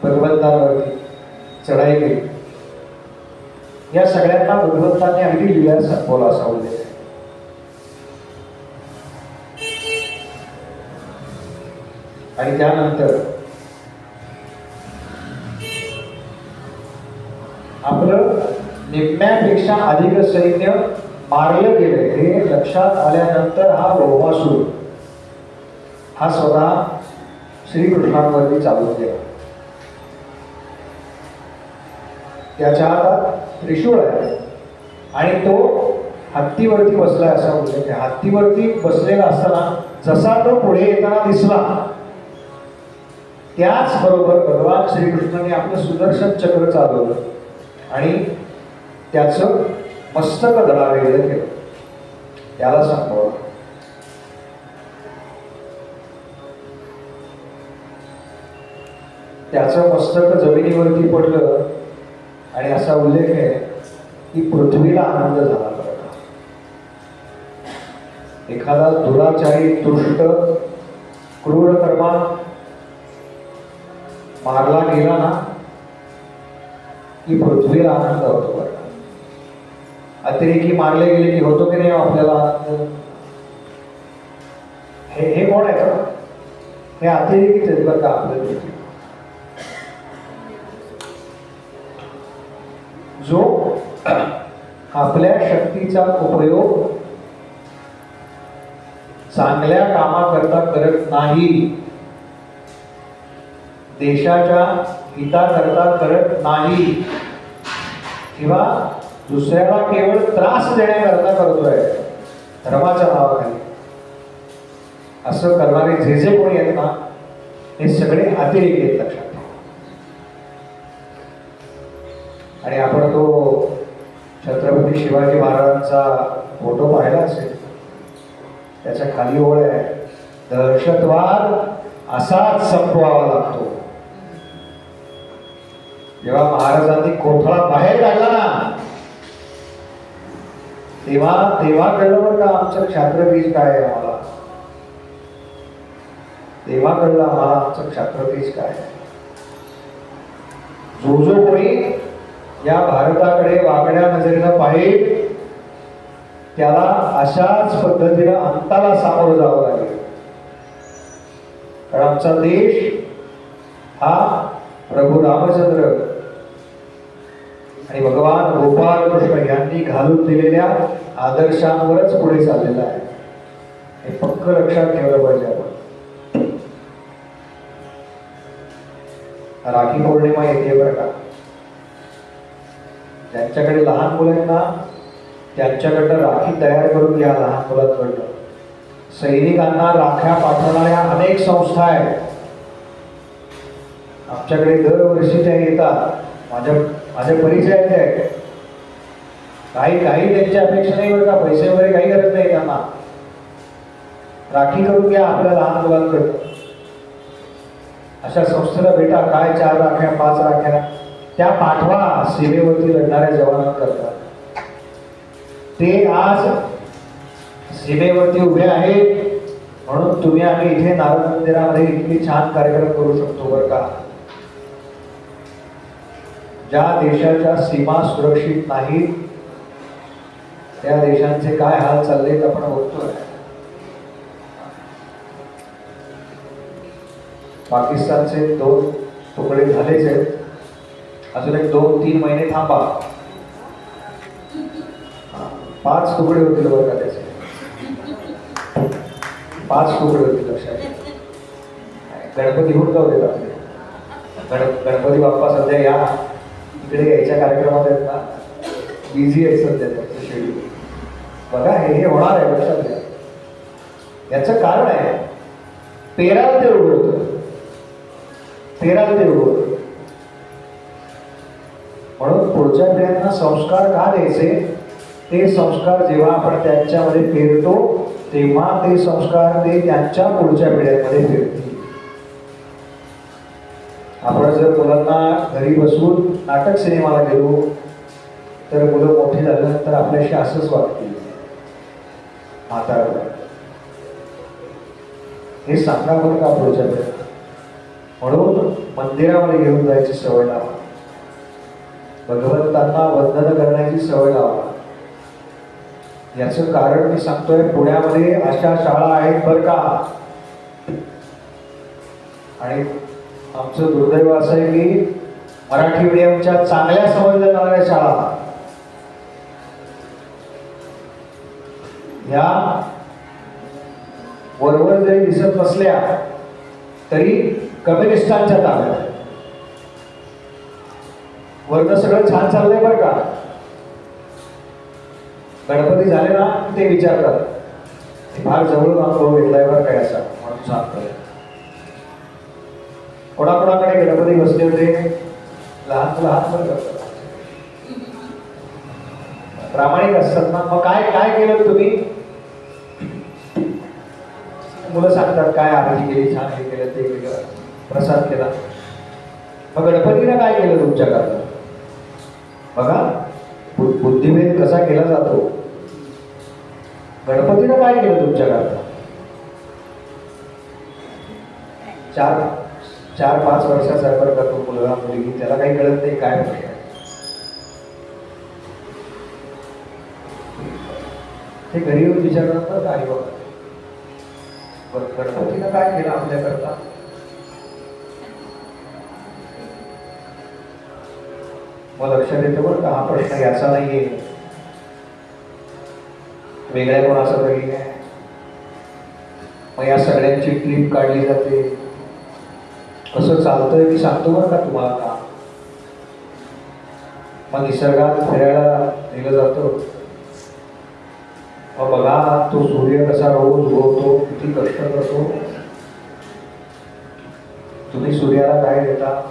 भगवंतांवरती चढाई केली. या सगळ्यांना भगवंतांनी अगदी लिहिल्या संपवला असा उल्लेख आहे. आणि त्यानंतर आपलं निम्म्यापेक्षा अधिक सैन्य मारलं गेलं हे लक्षात आल्यानंतर हा भौमासूर हा स्वतः श्रीकृष्णांवरती चालून गेला. त्याच्या हातात त्रिशूळ आहे आणि तो हत्तीवरती बसलाय असा उल्लेख आहे. हत्तीवरती बसलेला असताना जसा तो पुढे येताना दिसला त्याचबरोबर भगवान श्रीकृष्णाने आपलं सुदर्शन चक्र चालवलं आणि त्याचं मस्तक दडावेलं केलं, त्याला संपवलं. त्याचं मस्तक जमिनीवरती पडलं आणि असा उल्लेख आहे की पृथ्वीला आनंद झाला. एखादा दुराचारी दुष्ट क्रूर कर्मा मारला गेला ना की पृथ्वीला आनंद होतो. बरं, अतिरेकी मारले गेले की होतो की नाही आपल्याला आनंद? हे कोण आहे का? हे अतिरेकीच आहेत बरं का आपल्या. जो आपल्या शक्तीचा उपयोग चांगल्या कामाकरता करत नाही, देशाच्या हिताकरता करत नाही किंवा दुसऱ्याला केवळ त्रास देण्याकरता करतोय धर्माच्या नावाखाली, असं करणारे जे जे कोणी आहेत ना हे सगळे अतिरेकी आहेत, लक्षात. आणि आपण तो छत्रपती शिवाजी महाराजांचा फोटो पाहिला असेल, त्याच्या खाली ओळ आहे, दहशतवाद असाच संपवावा लागतो. जेव्हा महाराजांनी कोथळा बाहेर काढला ना तेव्हा कळलं बरं का आमचं क्षात्रबीज काय आहे. आम्हाला तेव्हा कळलं आम्हाला आमचं क्षात्रबीज काय आहे. जो जो कोणी या भारताकडे वाकड्या नजरेनं पाहिजे त्याला अशाच पद्धतीनं अंताला सामोरं जावं लागेल. कारण आमचा देश हा प्रभू रामचंद्र आणि भगवान गोपाल कृष्ण यांनी घालून दिलेल्या आदर्शांवरच पुढे चाललेला आहे. हे पक्क लक्षात ठेवलं पाहिजे आपण. राखी पौर्णिमा येते बरं का. ज्यांच्याकडे लहान मुलं आहेत ना त्यांच्याकडनं राखी तयार करून घ्या. लहान मुलांकडनं सैनिकांना राख्या पाठवणाऱ्या अनेक संस्था आहेत आमच्याकडे. दरवर्षी त्या येतात. माझ्या परिचयाचे आहेत. काही त्यांची अपेक्षा नाही बरं का, पैसे वगैरे काही गरज नाही त्यांना. राखी करून घ्या आपल्या लहान मुलांकडनं. अशा संस्थेला भेटा. काय 4 राख्या 5 राख्या त्या पाठवा सीमेवरती लढणाऱ्या जवानांकरता. ते आज सीमेवरती उभे आहेत म्हणून तुम्ही आम्ही इथे नारद मंदिरामध्ये इतकी छान कार्यक्रम करू शकतो बरं का. ज्या देशाच्या सीमा सुरक्षित नाहीत त्या देशांचे काय हाल चाललेत आपण बघतोय. पाकिस्तानचे 2 तुकडे झालेच आहेत. अजून एक 2-3 महिने थांबा, 5 तुकडे होतील बरं का त्याचे. 5 तुकडे होतील लक्षात. गणपती होऊन जाऊ देत आपले. गणपती बाप्पा सध्या या इकडे यायच्या कार्यक्रमात आहेत ना, बिझी आहेत सध्या त्याचं शेड्यूल. बघा हे होणार आहे लक्षात घ्या. याचं कारण आहे पेराल ते उगवतं. म्हणून पुढच्या पिढ्यांना संस्कार का द्यायचे? ते संस्कार जेव्हा आपण त्यांच्यामध्ये पेरतो तेव्हा ते संस्कार ते त्यांच्या पुढच्या पिढ्यांमध्ये पेरतील. आपण जर मुलांना घरी बसून नाटक सिनेमाला गेलो तर मुलं मोठी झाल्यानंतर आपल्याशी असंच वागतील म्हातारपण. हे सांगा बरं का पुढच्या वेळेला. म्हणून मंदिरामध्ये घेऊन जायची सवय लावा, भगवंतांना वंदन करण्याची सवय लावा. याचं कारण मी सांगतोय, पुण्यामध्ये अशा शाळा आहेत बरं का. आणि आमचं दुर्दैव असं आहे की मराठी मीडियमच्या चांगल्या समजल्या जाणाऱ्या शाळा ह्या वरवर जरी दिसत नसल्या तरी कम्युनिस्टांच्या ताब्यात. वरनं सगळं छान चाललंय बरं का. गणपती झाले ना ते विचारतात, फार जवळून अनुभव घेतलाय बरं काय असा म्हणून सांगतोय. कोणाकोणाकडे गणपती बसले होते, लहान मुलं हात वर करतात, प्रामाणिक असतात ना. मग काय काय केलं तुम्ही? मुलं सांगतात काय आरती केली, छान हे केलं, ते केलं, प्रसाद केला. मग गणपतीनं काय केलं तुमच्याकडनं? बघा बुद्धिभेद कसा केला जातो. गणपतीनं काय केलं तुमच्याकडनं? 4-5 वर्षाचा करतो मुलगा मुलगी, त्याला काही कळत नाही काय होतं. ते घरी येऊन विचारतात ना आई बाबा, गणपतीनं काय केलं आपल्याकरता? मग लक्षात येतं बरं का, हा प्रश्न याचा नाहीये, वेगळ्या कोणाचा तरी आहे. मग या सगळ्यांची ट्रिप काढली जाते. कसं चालतंय मी सांगतो बरं का तुम्हाला का. मग निसर्गात फिरायला नेलं जातं. मग बघा तो सूर्य कसा रोज उगवतो, किती कष्ट करतो. तुम्ही सूर्याला काय देता?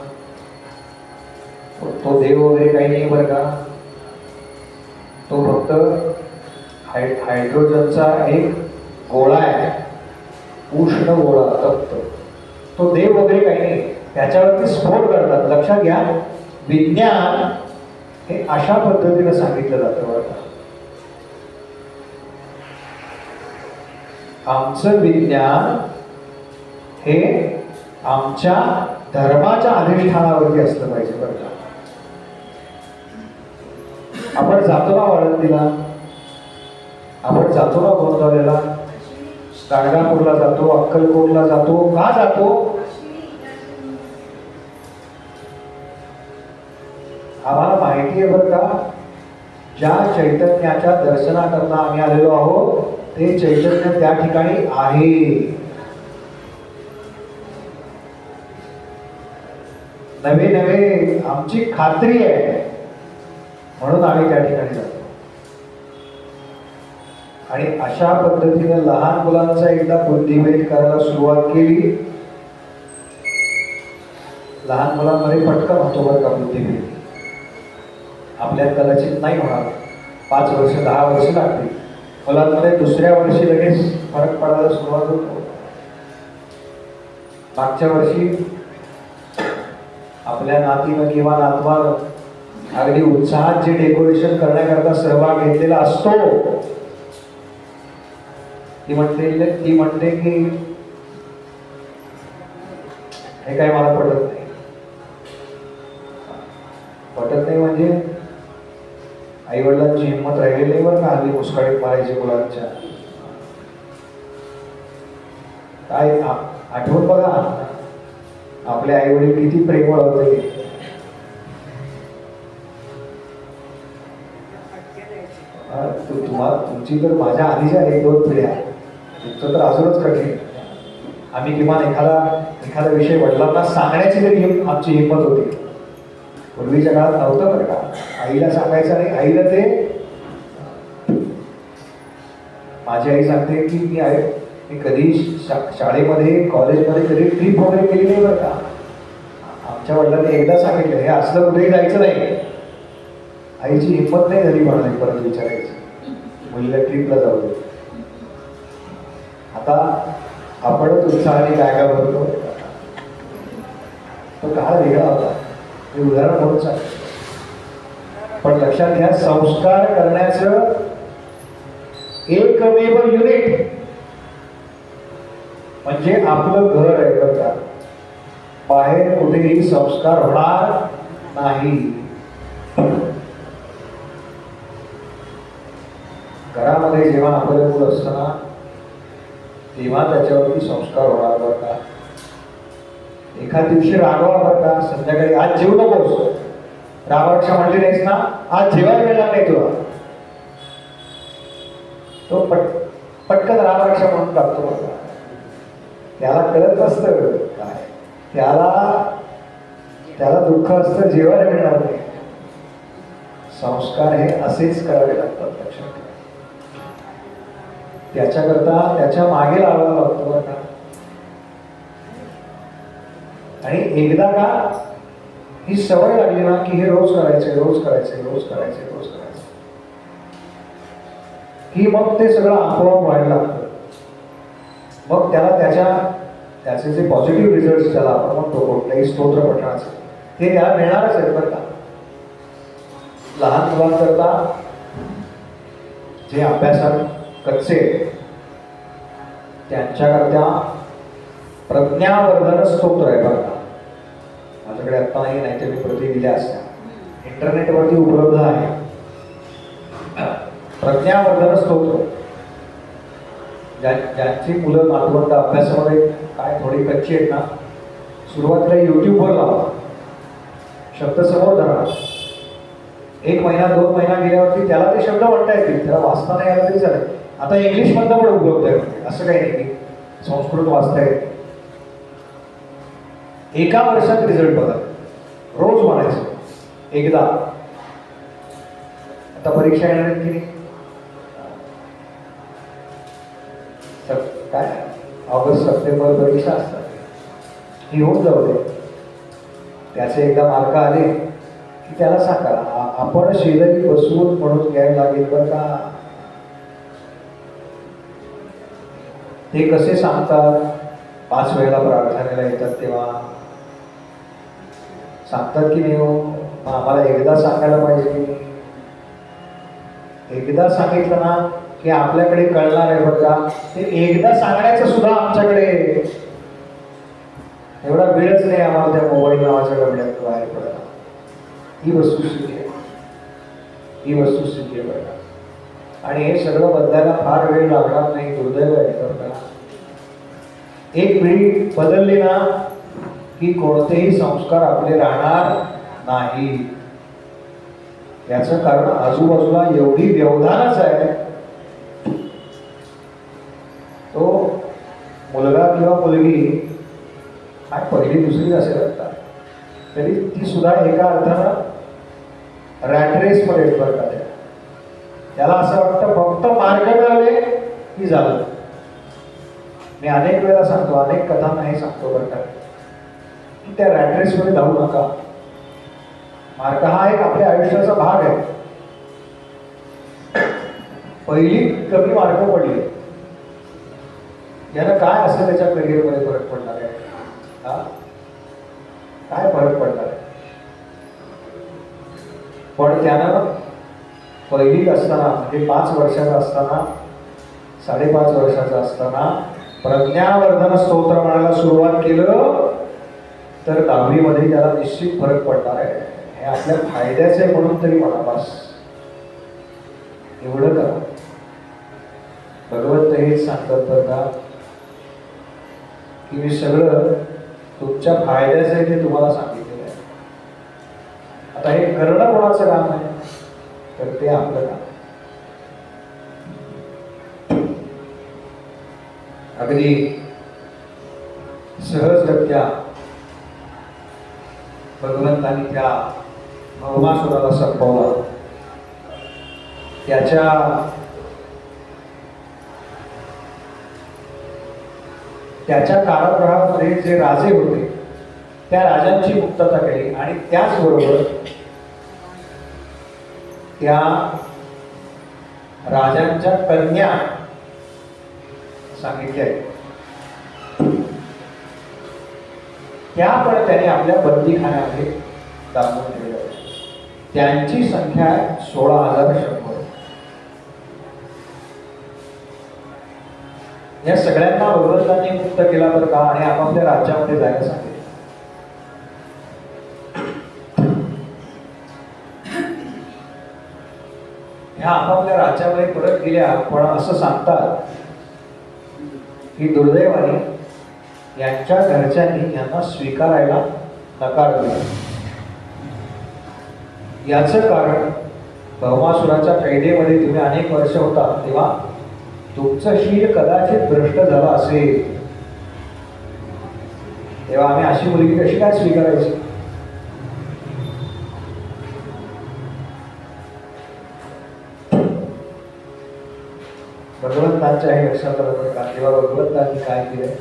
तो देव वगैरे काही नाही बरं का. तो फक्त हायड्रोजनचा एक गोळा आहे, उष्ण गोळा, तप्त. तो देव वगैरे काही नाही. त्याच्यावरती स्फोट करतात. लक्षात घ्या, विज्ञान हे अशा पद्धतीनं सांगितलं जातं बरं का. आमचं विज्ञान हे आमच्या धर्माच्या अधिष्ठानावरती असलं पाहिजे बरं का. आपण जातो ना वाळंदीला, आपण जातो ना गोंधळेला, गाणगापूरला जातो, अक्कलकोटला जातो. का जातो? आम्हाला माहिती आहे बरं का, ज्या चैतन्याच्या दर्शनाकरता आम्ही आलेलो आहोत ते चैतन्य त्या ठिकाणी आहे. नवे नवे आमची खात्री आहे म्हणून आम्ही त्या ठिकाणी जातो. आणि अशा पद्धतीने लहान मुलांचा एकदा बुद्धिभेद करायला सुरुवात केली, लहान मुलांमध्ये पटकन होतो बरं का बुद्धिभेद. आपल्यात कदाचित नाही होणार, 5 वर्ष 10 वर्ष लागतील. मुलांमध्ये दुसऱ्या वर्षी लगेच फरक पडायला सुरुवात होतो. मागच्या वर्षी आपल्या नातीनं किंवा नातवानं अगदी उत्साहात जे डेकोरेशन करण्याकरता सहभाग घेतलेला असतो, ती म्हणते की हे काय मला पटत नाही. पटत नाही म्हणजे आई वडिलांची हिंमत राहिलेली नाही बरं का हल्ली मुस्काळीत मारायची मुलांच्या. काय आठवण बघा, आपले आई वडील किती प्रेमळ होते. तुमची तर माझ्या आधीच्या 1-2 पिढ्या, तुमचं तर अजूनच कठीण. आम्ही किमान एखादा विषय वडिलांना सांगण्याची तरी आमची हिंमत होती. पूर्वीच्या काळात नव्हतं बरं का. आईला सांगायचं नाही. आईला ते, माझी आई सांगते की मी कधी शाळेमध्ये कॉलेजमध्ये कधी ट्रिप वगैरे केली नाही बरं का. आमच्या वडिलांनी एकदा सांगितलं हे असलं कुठेही जायचं नाही. आईची हिंमत नाही झाली म्हणाली परत विचारायची, मुलीला ट्रिपला जाऊ दे. आता आपणच उत्साहाने काय भरतो. तो काळ वेगळा होता. हे उदाहरण म्हणून सांगितलं. पण लक्षात घ्या, संस्कार करण्याचं एकमेव युनिट म्हणजे आपलं घर आहे बरं का. बाहेर कुठेही संस्कार होणार नाही. घरामध्ये जेव्हा आपलं मूल असताना तेव्हा त्याच्यावरती संस्कार होणार बरं का. एखाद दिवशी रागवा बरं का, संध्याकाळी आज जेवू नकोस, रामरक्षा म्हणली नाहीस ना, आज जेवायला मिळणार नाही तुला, तो पटकन रामरक्षा म्हणून टाकतो बरं का. त्याला कळत नसतं काय, त्याला दुःख असतं जेवायला मिळणार नाही. संस्कार हे असेच करावे लागतात लक्षात. त्याच्याकरता त्याच्या मागे लावावं लागतं बरं का. आणि एकदा का ही सवय लागली ना की हे रोज करायचे रोज करायचे रोज करायचे रोज करायचे, की मग ते सगळं आपोआप व्हायला लागतं. मग त्याचे जे पॉझिटिव्ह रिझल्ट त्याला आपण म्हणतो कोणत्याही स्तोत्र पठणाचे, ते त्याला मिळणारच आहेत बरं का. लहान मुलांकरता जे अभ्यासात कच्चे त्यांच्याकरता प्रज्ञावर्धन स्तोत्र आहे बरं का. माझ्याकडे आत्ता नाही तर मी प्रति दिल्या असत्या, इंटरनेटवरती उपलब्ध आहे. प्रज्ञावर्धन स्तोत्र ज्यांची मुलं नातवंड अभ्यासामध्ये काय थोडी कच्ची आहेत ना, सुरुवातीला युट्यूबवर लावा, शब्द समोर धरा. 1 महिना 2 महिना गेल्यावरती त्याला ते शब्द म्हणता येतील, त्याला वाचता नाही आला तरी चालेल. आता इंग्लिश मधनं पण उपलब्ध आहे, असं काही नाही की संस्कृत वाचता येते. 1 वर्षात रिझल्ट बघा, रोज म्हणायचं एकदा. आता परीक्षा येणार आहेत की नाही, काय ऑगस्ट सप्टेंबर परीक्षा असतात, ही होऊन जाऊ दे. त्याचे एकदा मार्क आले की त्याला सांगा आपण शेजारी बसवून म्हणून घ्यायला लागेल बरं का. ते कसे सांगतात, 5 वेळेला प्रार्थनेला येतात तेव्हा सांगतात की नाही हो, आम्हाला एकदा सांगायला पाहिजे. एकदा सांगितलं ना की आपल्याकडे कळणार आहे बरं का. ते एकदा सांगण्याचं सुद्धा आमच्याकडे एवढा वेळच नाही आम्हाला त्या मोबाईल नावाच्या डबड्यात बाहेर पडला. ही वस्तुस्थिती आहे, ही वस्तुस्थिती आहे बरं का. आणि हे सगळं बदलायला फार वेळ लागणार नाही, दुर्दैव आहे बरं का. एक पिढी बदलली ना की कोणतेही संस्कार आपले राहणार नाही. याचं कारण आजूबाजूला एवढी व्यवधानच आहे. तो मुलगा किंवा मुलगी काय 1ली 2री असेल आता तरी ती सुद्धा एका अर्थानं रॅट रेस मध्ये बरं का. त्याला असं वाटतं फक्त मार्ग मिळाले की झालं. मी अनेक वेळा सांगतो, अनेक कथांना हे सांगतो बरं का, की त्या रॅट रेस मध्ये धावू नका. मार्ग हा एक आपल्या आयुष्याचा भाग आहे. पहिली कमी मार्क पडली, याला काय असं त्याच्या करिअरमध्ये फरक पडणार आहे, काय फरक पडणार आहे. पण त्यानं पहिलीत असताना म्हणजे 5 वर्षाचा असताना 5.5 वर्षाचा असताना प्रज्ञावर्धन स्तोत्र म्हणायला सुरुवात केलं तर 10वी मध्ये त्याला निश्चित फरक पडणार आहे. हे आपल्या फायद्याचे म्हणून तरी म्हणा, बस एवढं करा. भगवंत हेच सांगतात बरं का की मी सगळं तुमच्या फायद्याचं आहे ते तुम्हाला सांगितलेलं आहे. आता हे करणं कोणाचं काम आहे, तर ते आपलं काम. अगदी सहजगत्या भगवंतांनी त्या भवमासुराला संपवला. त्याच्या कारागृहामध्ये जे राजे होते त्या राजांची मुक्तता केली आणि त्याचबरोबर त्या राजांच्या कन्या सांगितल्या त्या पण त्याने आपल्या बंदीखान्यामध्ये दाखवून ठेवल्या. त्यांची संख्या आहे 16,100. या सगळ्यांना भगवंतांनी मुक्त केला बरं का, आणि आपापल्या राज्यामध्ये जायला सांगितलं. ह्या आपापल्या राज्यामध्ये परत गेल्या, पण असं सांगतात की दुर्दैवाने यांच्या घरच्यांनी यांना स्वीकारायला नकार दिला. याचं कारण भौमासुराच्या कैदेमध्ये तुम्ही अनेक वर्ष होता, तेव्हा तुमचं शील कदाचित भ्रष्ट झालं असेल, तेव्हा आम्ही अशी मुलगी कशी काय स्वीकारायची. भगवंतांच्या हे लक्षात आलं का, तेव्हा भगवंतांनी काय केलं,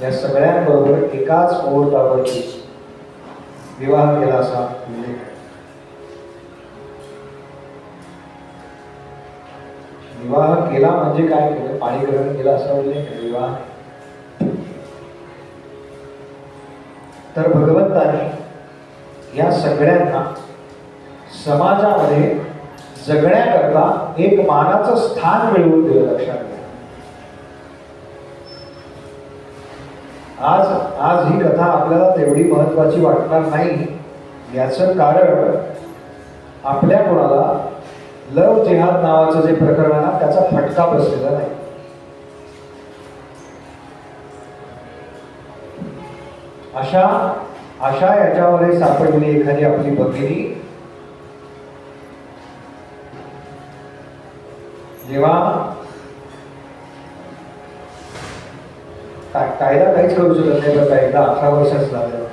या सगळ्यांबरोबर एकाच मुहूर्तावरती विवाह केला असा उल्लेख आहे. विवाह केला म्हणजे काय केलं, पाणी ग्रहण केलं असा उल्लेख आहे. विवाह तर भगवंतांनी या सगळ्यांना समाजामध्ये जगण्याकरता एक मानाचं स्थान मिळवून दिलं. लक्षात घ्या, आज ही कथा आपल्याला तेवढी महत्वाची वाटणार नाही. याचं कारण आपल्या कोणाला लव जिहाद नावाचं जे प्रकरण आहे ना, त्याचा फटका बसलेला नाही. अशा याच्यामध्ये सापडलेली एखादी आपली भगिनी जेव्हा कायदा काहीच करू शकत नाही, बरं एकदा 18 वर्षाच झालं,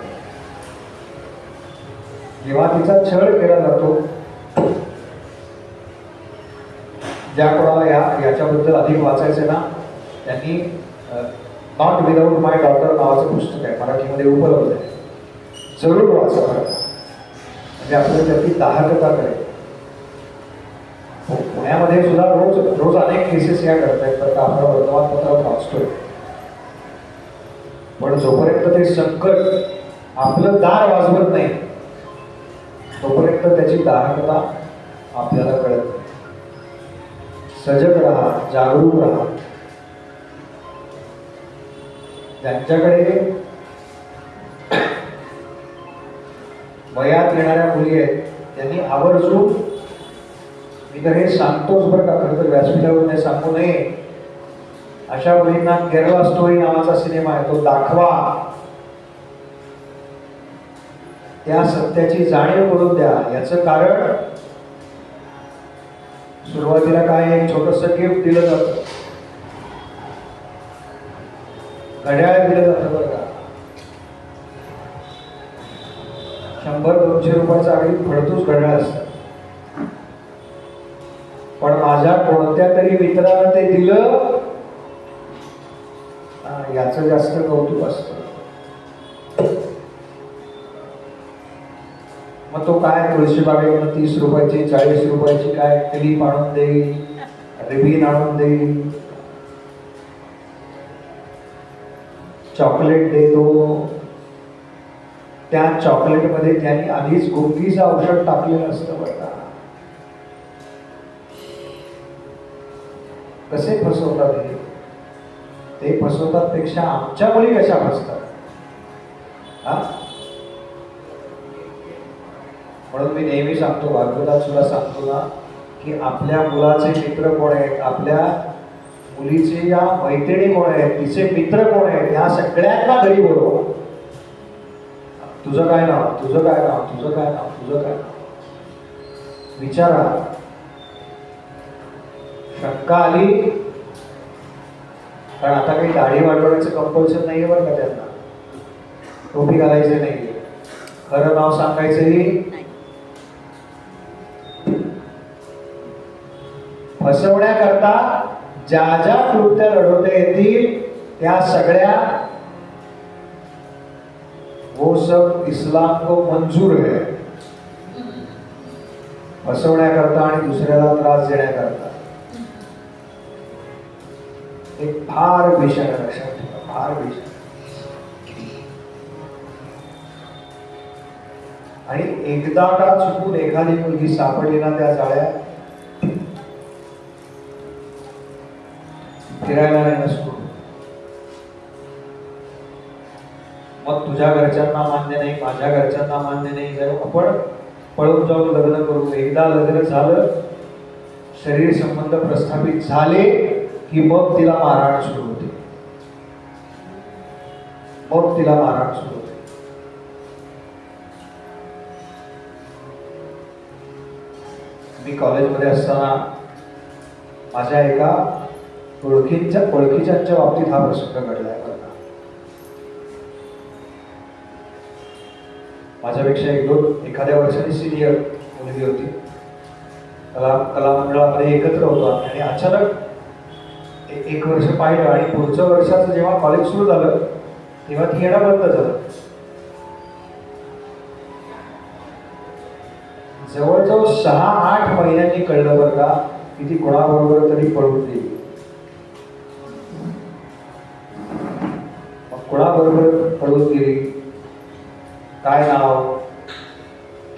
जेव्हा तिचा छळ केला जातो, ज्या कोणाला याच्याबद्दल अधिक वाचायचं ना, त्यांनी नॉट विदाउट माय डॉटर नावाचं पुस्तक आहे, मराठीमध्ये उपलब्ध आहे, जरूर वाचा. म्हणजे आपल्याला त्याची दाहकता करेल. पुण्यामध्ये सुद्धा रोज अनेक केसेस या करत आहेत, तर आपण वर्तमानपत्रात वाचतोय. पण जोपर्यंत ते संकट आपलं दार वाजवत नाही, तोपर्यंत त्याची दाहकता आपल्याला कळत नाही. सजग राहा, जागरूक राहा. ज्यांच्याकडे वयात येणाऱ्या मुली आहेत त्यांनी आवर्जून, मी तर हे सांगतोच बरं का, खरं तर व्यासपीठावर नाही सांगू नये, अशा मुलींना केरला स्टोरी नावाचा सिनेमा आहे, तो दाखवा. त्या सत्याची जाणीव करून द्या. याचं कारण सुरुवातीला काय, एक छोटंसं गिफ्ट दिलं जातं, घड्याळ दिलं जातं बरं का, 100-200 रुपयाचं अगदी फडतूस घड्याळ असतं. पण माझ्या कोणत्या तरी मित्रानं ते दिलं, याचं जास्त कौतुक असतं. मग तो काय, तुळशीबागेकडून 30 रुपयाची 40 रुपयाची काय क्लिप आणून देईल, रिबीन आणून देईल, चॉकलेट देतो. त्या चॉकलेटमध्ये त्यांनी आधीच गुंगीचं औषध टाकलेलं असतं बरं का. कसे फसवतात ते फसवतात पेक्षा आमच्या मुली कशा फसतात. म्हणून मी नेहमी सांगतो, भागवतात सुद्धा सांगतो ना, की आपल्या मुलाचे मित्र कोण आहेत, आपल्या मुलीचे या मैत्रिणी कोण आहेत, तिचे मित्र कोण आहेत, या सगळ्यांना घरी बोलवा. तुझं काय नाव, तुझं काय नाव, तुझं काय नाव, तुझं काय नाव विचारा. शंका आली, कारण आता काही दाढी वाढवण्याचं कंपल्शन नाहीये बरं का त्यांना, टोपी घालायचं नाहीये, खरं नाव सांगायचंही. फसवण्याकरता ज्या ज्या कृत्य लढवता येतील त्या सगळ्या, वो सब इस्लाम को मंजूर है. फसवण्याकरता आणि दुसऱ्याला त्रास देण्याकरता एक फार भीषण, लक्षात ठेवा, फार भीषण. आणि एकदा का चुकून एखादी मुलगी सापडली ना त्या जाळ्यात, फिरायला नाही नसतो. मग तुझ्या घरच्यांना मान्य नाही, माझ्या घरच्यांना मान्य नाही, जर आपण पळून जाऊन लग्न करू. एकदा लग्न झालं, शरीर संबंध प्रस्थापित झाले की मग तिला मारहाण सुरू होते. मग तिला मारहाण सुरू होते. मी कॉलेजमध्ये असताना माझ्या एका ओळखीच्या बाबतीत हा प्रसंग घडलाय. माझ्यापेक्षा एखाद्या वर्षाने सिनियर मुलगी होती. कला मंडळामध्ये एकत्र होतो आणि अचानक एक वर्ष पाहिलं आणि पुढच्या वर्षाचं जेव्हा कॉलेज सुरू झालं तेव्हा ती येणं बंद झालं. जवळजवळ 6-8 महिन्यांनी कळलं बरं का की ती कोणाबरोबर तरी पळून गेली. मग कोणाबरोबर पळून गेली, काय नाव,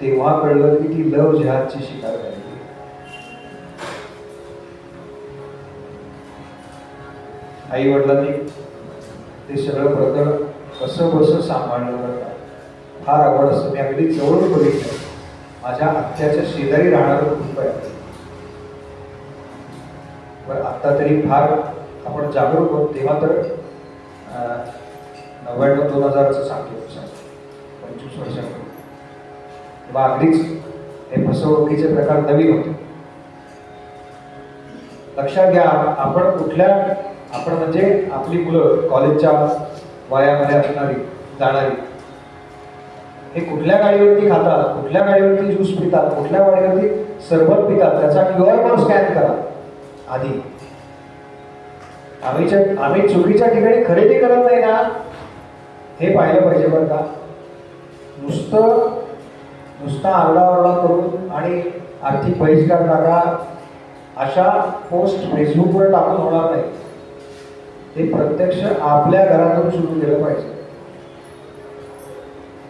तेव्हा कळलं की ती लव जिहादची शिकार झाली. आई वडिलांनी ते सगळं प्रकरण कसं बसं सांभाळलं. फार आवड असतं. मी अगदी जवळून बघितलं. माझ्या आत्याच्या शेजारी राहणारं कुटुंब आहे. पण आता तरी फार आपण जागरूक होत. तेव्हा तर 99-2000चं सांगतो, 25 वर्षांपूर्वी. तेव्हा अगदीच हे फसवणुकीचे प्रकार नवीन होते. लक्षात घ्या, आपण म्हणजे आपली मुलं कॉलेजच्या वयामध्ये असणारी जाणारी हे कुठल्या गाडीवरती खातात, कुठल्या गाडीवरती ज्यूस पितात, कुठल्या गाडीवरती सरबत पितात, त्याचा QR कोड स्कॅन करा आधी. आम्ही चुकीच्या ठिकाणी खरेदी करत नाही ना, हे पाहिलं पाहिजे बरं का. नुसता आरडाओरडा करून आणि आर्थिक बहिष्कार टाका अशा पोस्ट फेसबुकवर टाकून होणार नाही. ते प्रत्यक्ष आपल्या घरातून सुरू केलं पाहिजे.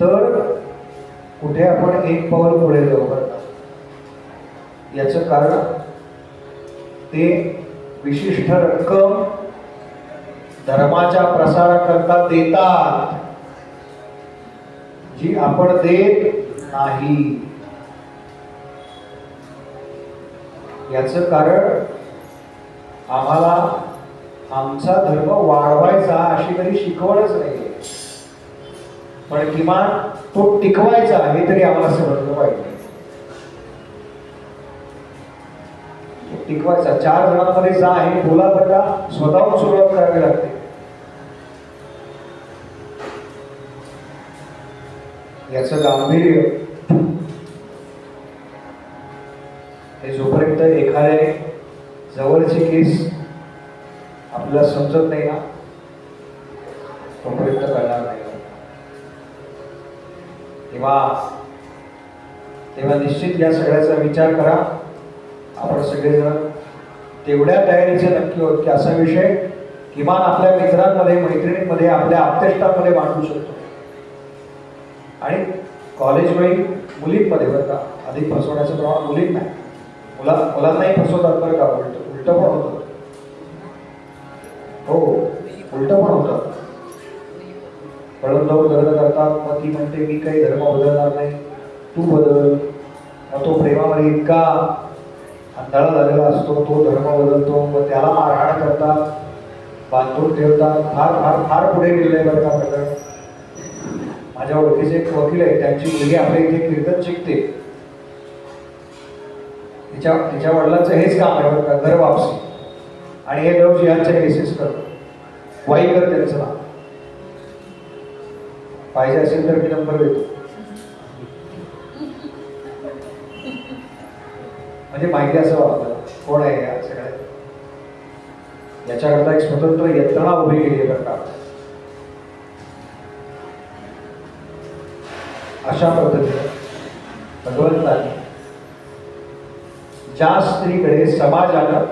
तर कुठे आपण एक पाऊल पुढे जाऊ बरं का. याचं कारण ते विशिष्ट रक्कम धर्माच्या प्रसाराकरता देतात जी आपण देत नाही. याचं कारण आम्हाला आमचा धर्म वाढवायचा अशी तरी शिकवणच नाही, पण किमान तो टिकवायचा हे तरी आम्हाला समजलं पाहिजे. टिकवायचा 4 जणांमध्ये जा हे बोला बरं का, स्वतःहून सुरुवात करावी लागते. याचं गांभीर्य हे जोपर्यंत एखाद्या जवळची केस आपल्याला समजत नाही ना तोपर्यंत कळणार नाही. तेव्हा निश्चित या सगळ्याचा विचार करा. आपण सगळेजण तेवढ्या तयारीचे नक्की होत की असा विषय किमान आपल्या मित्रांमध्ये, मैत्रिणींमध्ये, आपल्या आप्तेष्टांमध्ये मांडू शकतो. आणि कॉलेजवरील मुलींमध्ये बरं का अधिक फसवण्याचं प्रमाण मुलीत नाही, मुलांनाही फसवतात बरं का. उलट पण होतं. हो, उलट पण होतं. पळून जाऊन लग्न करतात. मग ती म्हणते मी काही धर्म बदलणार नाही, तू बदल. मग तो प्रेमामध्ये इतका अंधाळा झालेला असतो, तो धर्म बदलतो. मग त्याला मारहाण करतात, बांधून ठेवतात. फार फार फार पुढे गेलेलं आहे बरं का प्रकरण. माझ्या ओळखीचे एक वकील आहे, त्यांची मुलगी आपल्या इथे कीर्तन शिकते. तिच्या वडिलांचं हेच काम आहे बरं का, घर वापसी. आणि हे लव जिहादच्या केसेस करतो. वाईकर त्यांचं नाव. पाहिजे असेल तर मी नंबर देतो. म्हणजे माहिती असं वाटतं कोण आहे या सगळ्या. याच्याकरता एक स्वतंत्र यंत्रणा उभी केली आहे बरं का. अशा पद्धतीने भगवंतांनी ज्या स्त्रीकडे समाजानं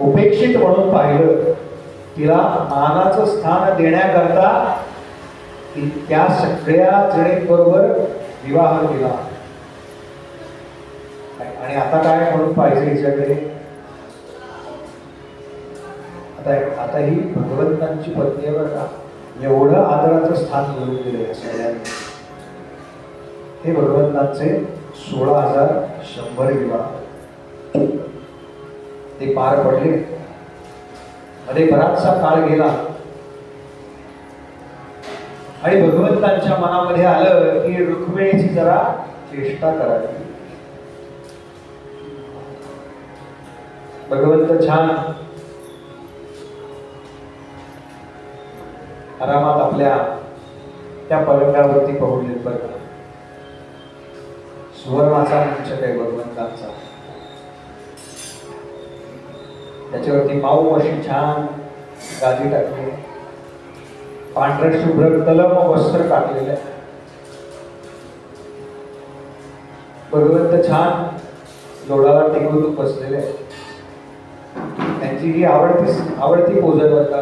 उपेक्षित म्हणून पाहिलं, तिला मानाचं स्थान देण्याकरता त्या सगळ्या जणींबरोबर विवाह केला. आणि आता काय म्हणून पाहिजे हिच्याकडे? आता ही भगवंतांची पत्नी आहे बरं का, एवढं आदराचं स्थान मिळून दिले सगळ्यांनी. हे भगवंतांचे 16,100 विवाह ते पार पडले. मध्ये बराचसा काळ गेला आणि भगवंतांच्या मनामध्ये आलं की रुक्मिणीची जरा चेष्टा करावी. भगवंत छान आरामात आपल्या त्या पलंगावरती पहुडले. बरं सुवर्णाचा मंचक आहे भगवंतांचा, त्याच्यावरती माऊ अशी छान गादी टाकली, पांढऱ्या शुभ्र तलम वस्त्र टाकलेलं आहे. भगवंत छान लोडाला टेकून बसलेले आहे. त्यांची ही आवडती पोजर होता.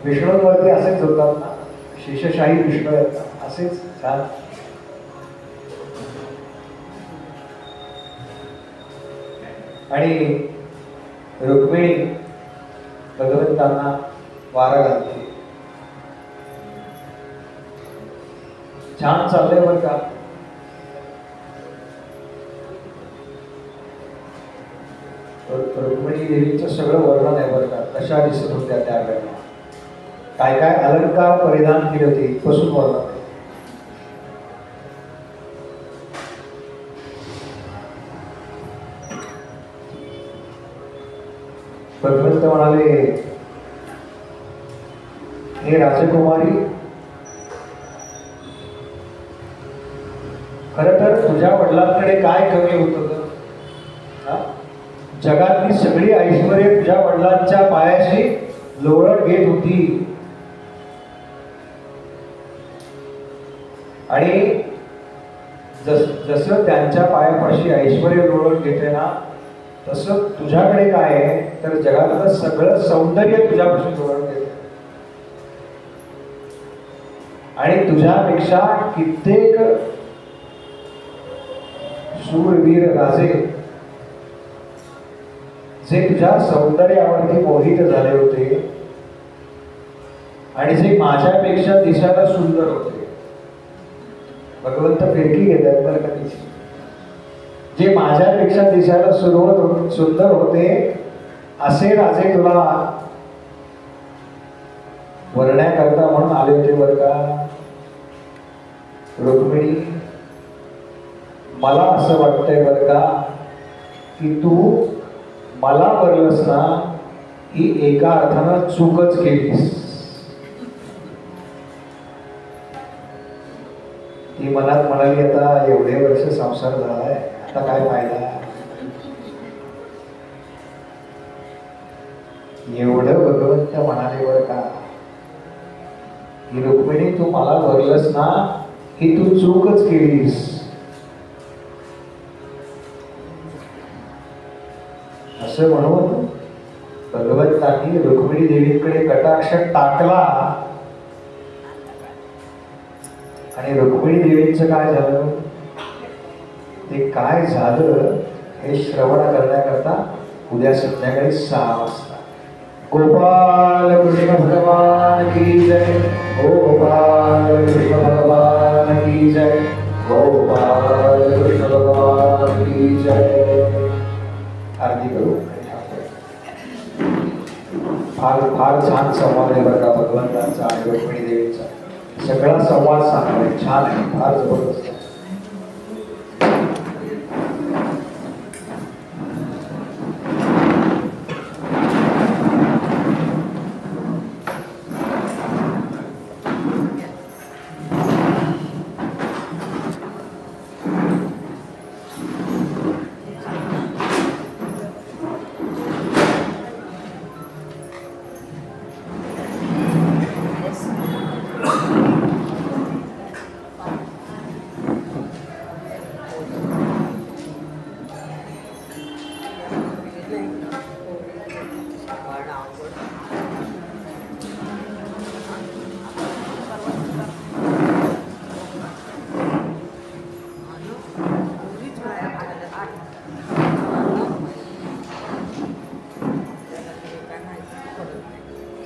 विष्णूंवरती असेच होतात ना, शेषशाही विष्णू आहेत असेच छान. आणि रुक्मिणी भगवंतांना वारा घालते. छान चाललंय बरं का. रुक्मिणी देवीचं सगळं वर्णन आहे बरं का, कशा दिसत होत्या त्यावेळेला, काय काय अलंकार परिधान केले होते इथपासून वर्णन आहे. भगवंत म्हणाले, हे राजकुमारी, खर तर तुझ्या वडिलांकडे काय कमी होतं? जगातली सगळी ऐश्वर्य तुझ्या वडिलांच्या पायाशी लोळत घेत होती. आणि जसं त्यांच्या पायापाशी ऐश्वर्य लोळत घेते ना, तसं तुझ्याकडे काय आहे तर जगातलं सगळं सौंदर्य तुझ्यापाशी लोळत घेते. आणि तुझ्यापेक्षा कित्येक शूरवीर राजे जे तुझ्या सौंदर्यावरती मोहित झाले होते आणि जे माझ्यापेक्षा दिसायला सुंदर होते. भगवंत फिरकी घेत आहेत बरं का तिची. जे माझ्यापेक्षा दिसायला सुंदर होते असे राजे तुला वर्ण्याकरता म्हणून आले होते बरं का. रुक्मिणी, मला असं वाटतंय बरं का की तू मला वरलंस ना, ही एका अर्थानं चूकच केलीस. ती मनात म्हणाली, आता एवढे वर्ष संसार झालाय, आता काय फायदा. एवढं भगवंत म्हणाले बरं का की रुक्मिणी, तू मला वरलंस ना, ही तू चूकच केलीस. असं म्हणून भगवंतांनी रुक्मिणी देवीकडे कटाक्ष टाकला. आणि रुक्मिणी देवींचं काय झालं, ते काय झालं हे श्रवण करण्याकरता उद्या संध्याकाळी 6 वाजता. गोपाल कृष्ण भगवान की जय. गोपाल कृष्ण भगवान की जय. गोपाल कृष्ण भगवान की जय. आरती करू. फार छान संवाद आहे बरं का भगवंतांचा आणि रुक्मिणी देवीचा. सगळा संवाद चांगला आहे, छान आहे, फार जबरदस्त आहे.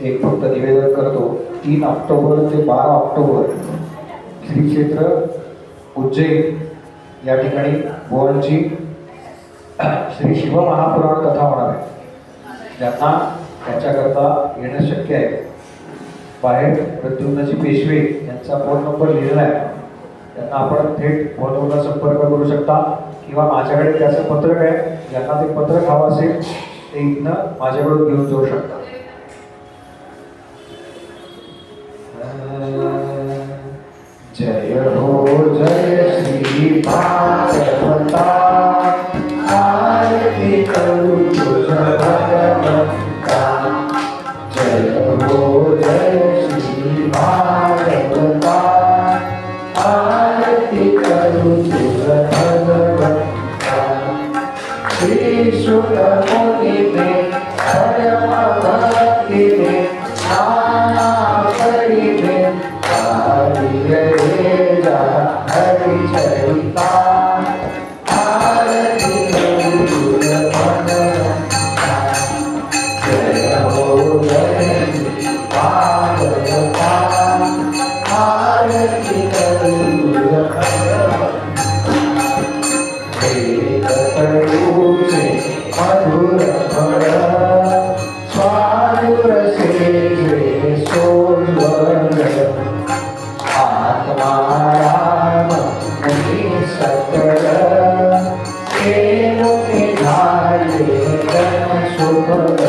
एक फक्त निवेदन करतो. 3 ऑक्टोबर ते 12 ऑक्टोबर श्री क्षेत्र उज्जैन या ठिकाणी बुवांची श्री शिवमहापुराण कथा होणार आहे. ज्यांना त्याच्याकरता येणं शक्य आहे, बाहेर प्रद्युम्नजी पेशवे यांचा फोन नंबर लिहिलेला आहे, त्यांना आपण थेट फोनवरून संपर्क करू शकता किंवा माझ्याकडे त्याचं पत्रक आहे, ज्यांना ते पत्रक हवं असेल ते इथनं माझ्याकडून घेऊन जाऊ शकता. जय हो जय श्री भागवता, आरती करू तुझ भगवंता. जय हो जय श्री भागवता, आरती करू तुझ भगवंता. श्री शुक मुनि में परम भक्ति में नाना करी में हरि जा हरि चरिता. आरती करू तुझ भगवंता. जय हो जय श्री भागवता, आरती करू तुझ भगवंता. करूचे मधुर फळ स्वादुर से सोज्वल. आत्मा राम मुनि सकल मुनि झाले जन सुभग.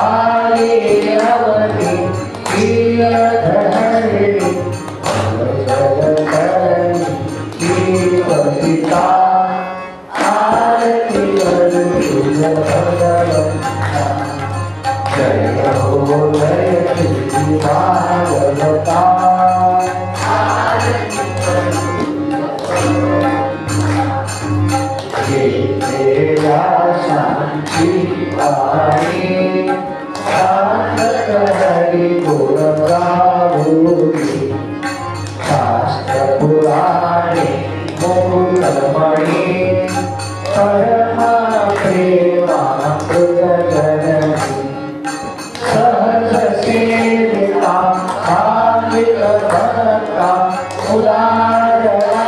आले अवधि पिता. आरती करू तुझ भगवंता. जय हो जय श्री भागवता, आरती तेरा शांति वाणी साधक हरि गुण गावोगी. शास्त्र पुराणे मूलमणि परमा प्रेमा जननी. सहज सेविता भाविक भक्ता उदारता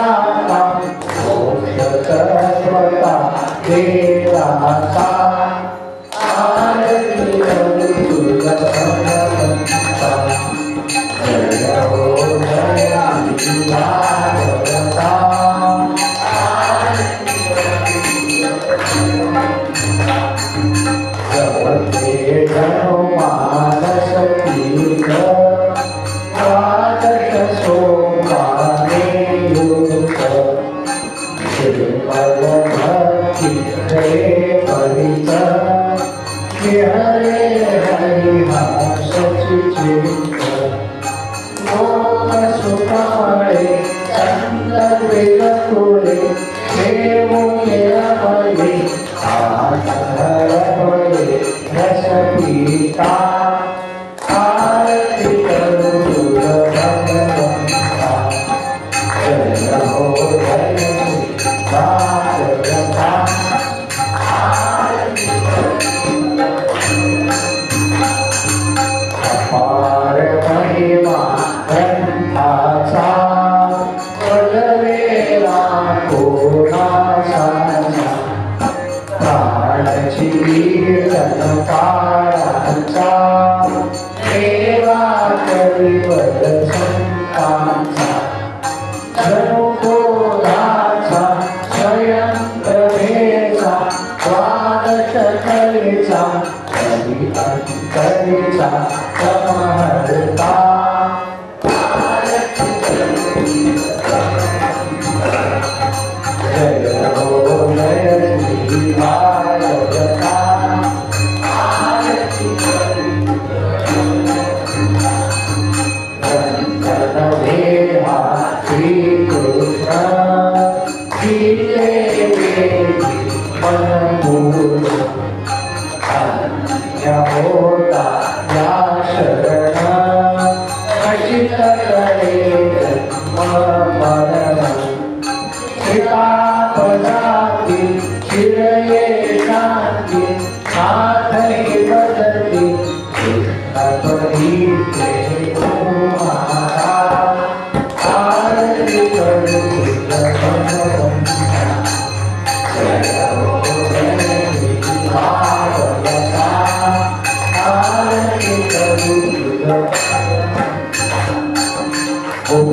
मोक्ष तत्वता देवाता. आरती करू तुझ भगवंता. जय हो जय श्री भागवता, जपते जनो मानस तीर्थ. द्वादश सोमवारे युक्त. श्रीपद भक्ति जय परित. हरे हरि हंस चित्त. लोक सुखमळे संदर्भे कुले देवुले अमले. आत्महरपळे रस पीता. आरती करू तुझ भगवंता. जय हो जय श्री भागवता, आरती अपार महिमा ग्रंथाचा पदवेला कोणाचा. प्राणची कीर्तन काळाचा देवा कविवद संतांचा. जणू कोणाचा स्वयं प्रभेचा द्वादश कलेचा कवी अंतरेचा समहर्ता. जय हो जय श्री भागवता, आरती करू देवा श्री कृष्ण. मनमूल अन्य होता या शरण. अचित करे मरण. कृपा पदाती चिरये शांती.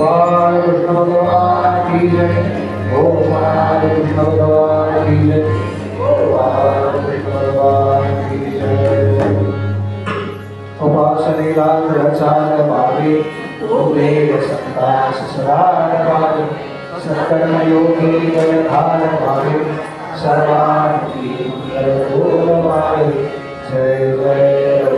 गोपाल कृष्ण भगवान की जय, गोपाल कृष्ण भगवान की जय, गोपाल कृष्ण भगवान की जय। उपासनेला प्रचार पावे, उमेद संतास सदार पावे, सत्कर्म योगी जयधार पावे, सर्वांगी मंगल बोल पावे। जय जय